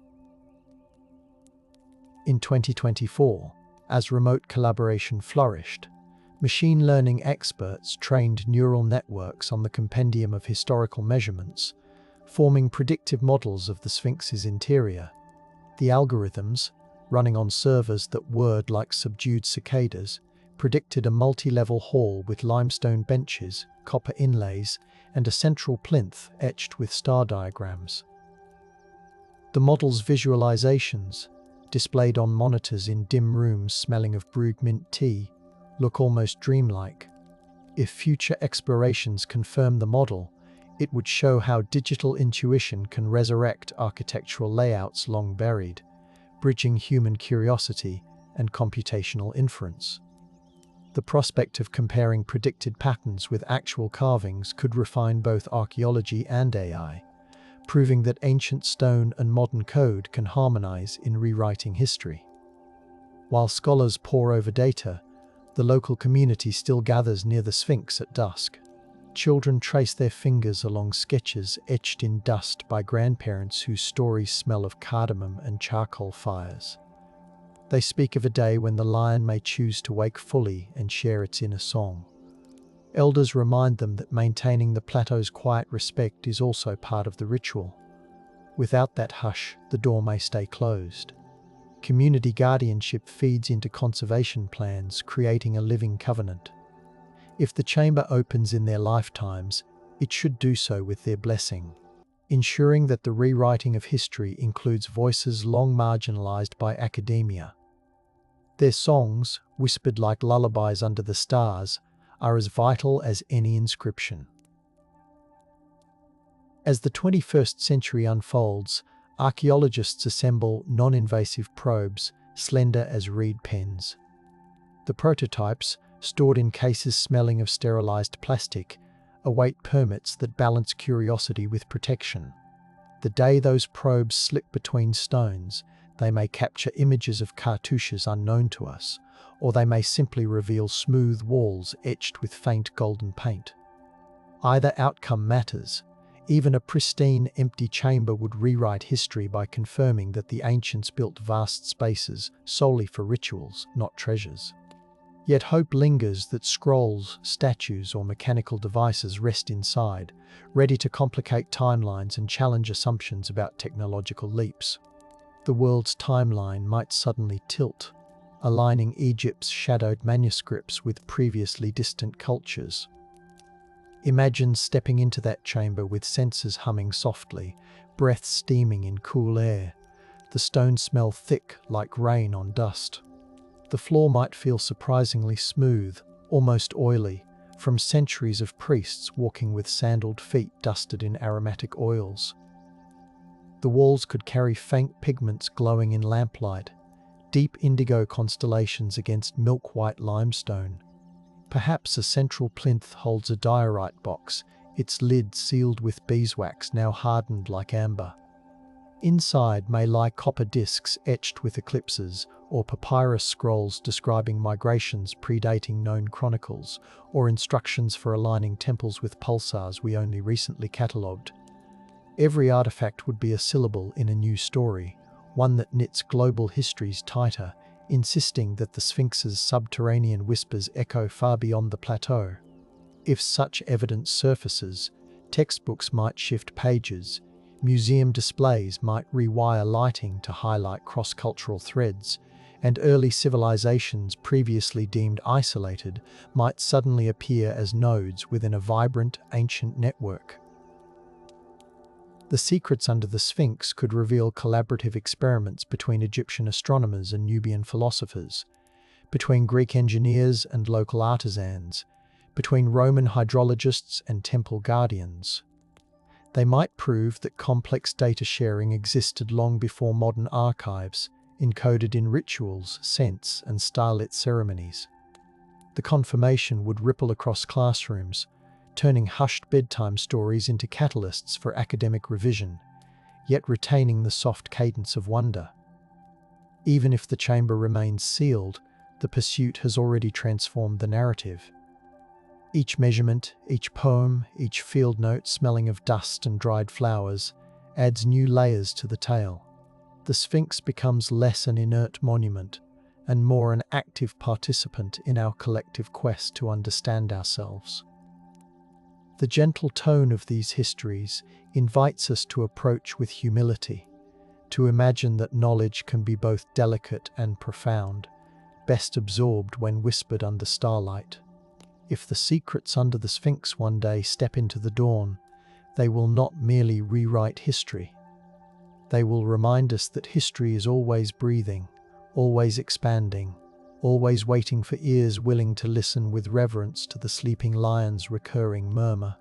In 2024, as remote collaboration flourished, machine learning experts trained neural networks on the compendium of historical measurements, forming predictive models of the Sphinx's interior. The algorithms, running on servers that whirred like subdued cicadas, predicted a multi-level hall with limestone benches, copper inlays, and a central plinth etched with star diagrams. The model's visualizations, displayed on monitors in dim rooms smelling of brewed mint tea, look almost dreamlike. If future explorations confirm the model, it would show how digital intuition can resurrect architectural layouts long buried, bridging human curiosity and computational inference. The prospect of comparing predicted patterns with actual carvings could refine both archaeology and AI, proving that ancient stone and modern code can harmonize in rewriting history. While scholars pore over data, the local community still gathers near the Sphinx at dusk. Children trace their fingers along sketches etched in dust by grandparents whose stories smell of cardamom and charcoal fires. They speak of a day when the lion may choose to wake fully and share its inner song. Elders remind them that maintaining the plateau's quiet respect is also part of the ritual. Without that hush, the door may stay closed. Community guardianship feeds into conservation plans, creating a living covenant. If the chamber opens in their lifetimes, it should do so with their blessing, ensuring that the rewriting of history includes voices long marginalized by academia. Their songs, whispered like lullabies under the stars, are as vital as any inscription. As the 21st century unfolds, archaeologists assemble non-invasive probes, slender as reed pens. The prototypes, stored in cases smelling of sterilized plastic, await permits that balance curiosity with protection. The day those probes slip between stones, they may capture images of cartouches unknown to us, or they may simply reveal smooth walls etched with faint golden paint. Either outcome matters. Even a pristine, empty chamber would rewrite history by confirming that the ancients built vast spaces solely for rituals, not treasures. Yet hope lingers that scrolls, statues, or mechanical devices rest inside, ready to complicate timelines and challenge assumptions about technological leaps. The world's timeline might suddenly tilt, aligning Egypt's shadowed manuscripts with previously distant cultures. Imagine stepping into that chamber with sensors humming softly, breath steaming in cool air. The stones smell thick like rain on dust. The floor might feel surprisingly smooth, almost oily, from centuries of priests walking with sandaled feet dusted in aromatic oils. The walls could carry faint pigments glowing in lamplight, deep indigo constellations against milk-white limestone. Perhaps a central plinth holds a diorite box, its lid sealed with beeswax now hardened like amber. Inside may lie copper discs etched with eclipses, or papyrus scrolls describing migrations predating known chronicles, or instructions for aligning temples with pulsars we only recently catalogued. Every artifact would be a syllable in a new story, one that knits global histories tighter, insisting that the Sphinx's subterranean whispers echo far beyond the plateau. If such evidence surfaces, textbooks might shift pages, museum displays might rewire lighting to highlight cross-cultural threads, and early civilizations previously deemed isolated might suddenly appear as nodes within a vibrant, ancient network. The secrets under the Sphinx could reveal collaborative experiments between Egyptian astronomers and Nubian philosophers, between Greek engineers and local artisans, between Roman hydrologists and temple guardians. They might prove that complex data sharing existed long before modern archives, encoded in rituals, scents, and starlit ceremonies. The confirmation would ripple across classrooms, turning hushed bedtime stories into catalysts for academic revision, yet retaining the soft cadence of wonder. Even if the chamber remains sealed, the pursuit has already transformed the narrative. Each measurement, each poem, each field note smelling of dust and dried flowers adds new layers to the tale. The Sphinx becomes less an inert monument and more an active participant in our collective quest to understand ourselves. The gentle tone of these histories invites us to approach with humility, to imagine that knowledge can be both delicate and profound, best absorbed when whispered under starlight. If the secrets under the Sphinx one day step into the dawn, they will not merely rewrite history. They will remind us that history is always breathing, always expanding, always waiting for ears willing to listen with reverence to the sleeping lion's recurring murmur.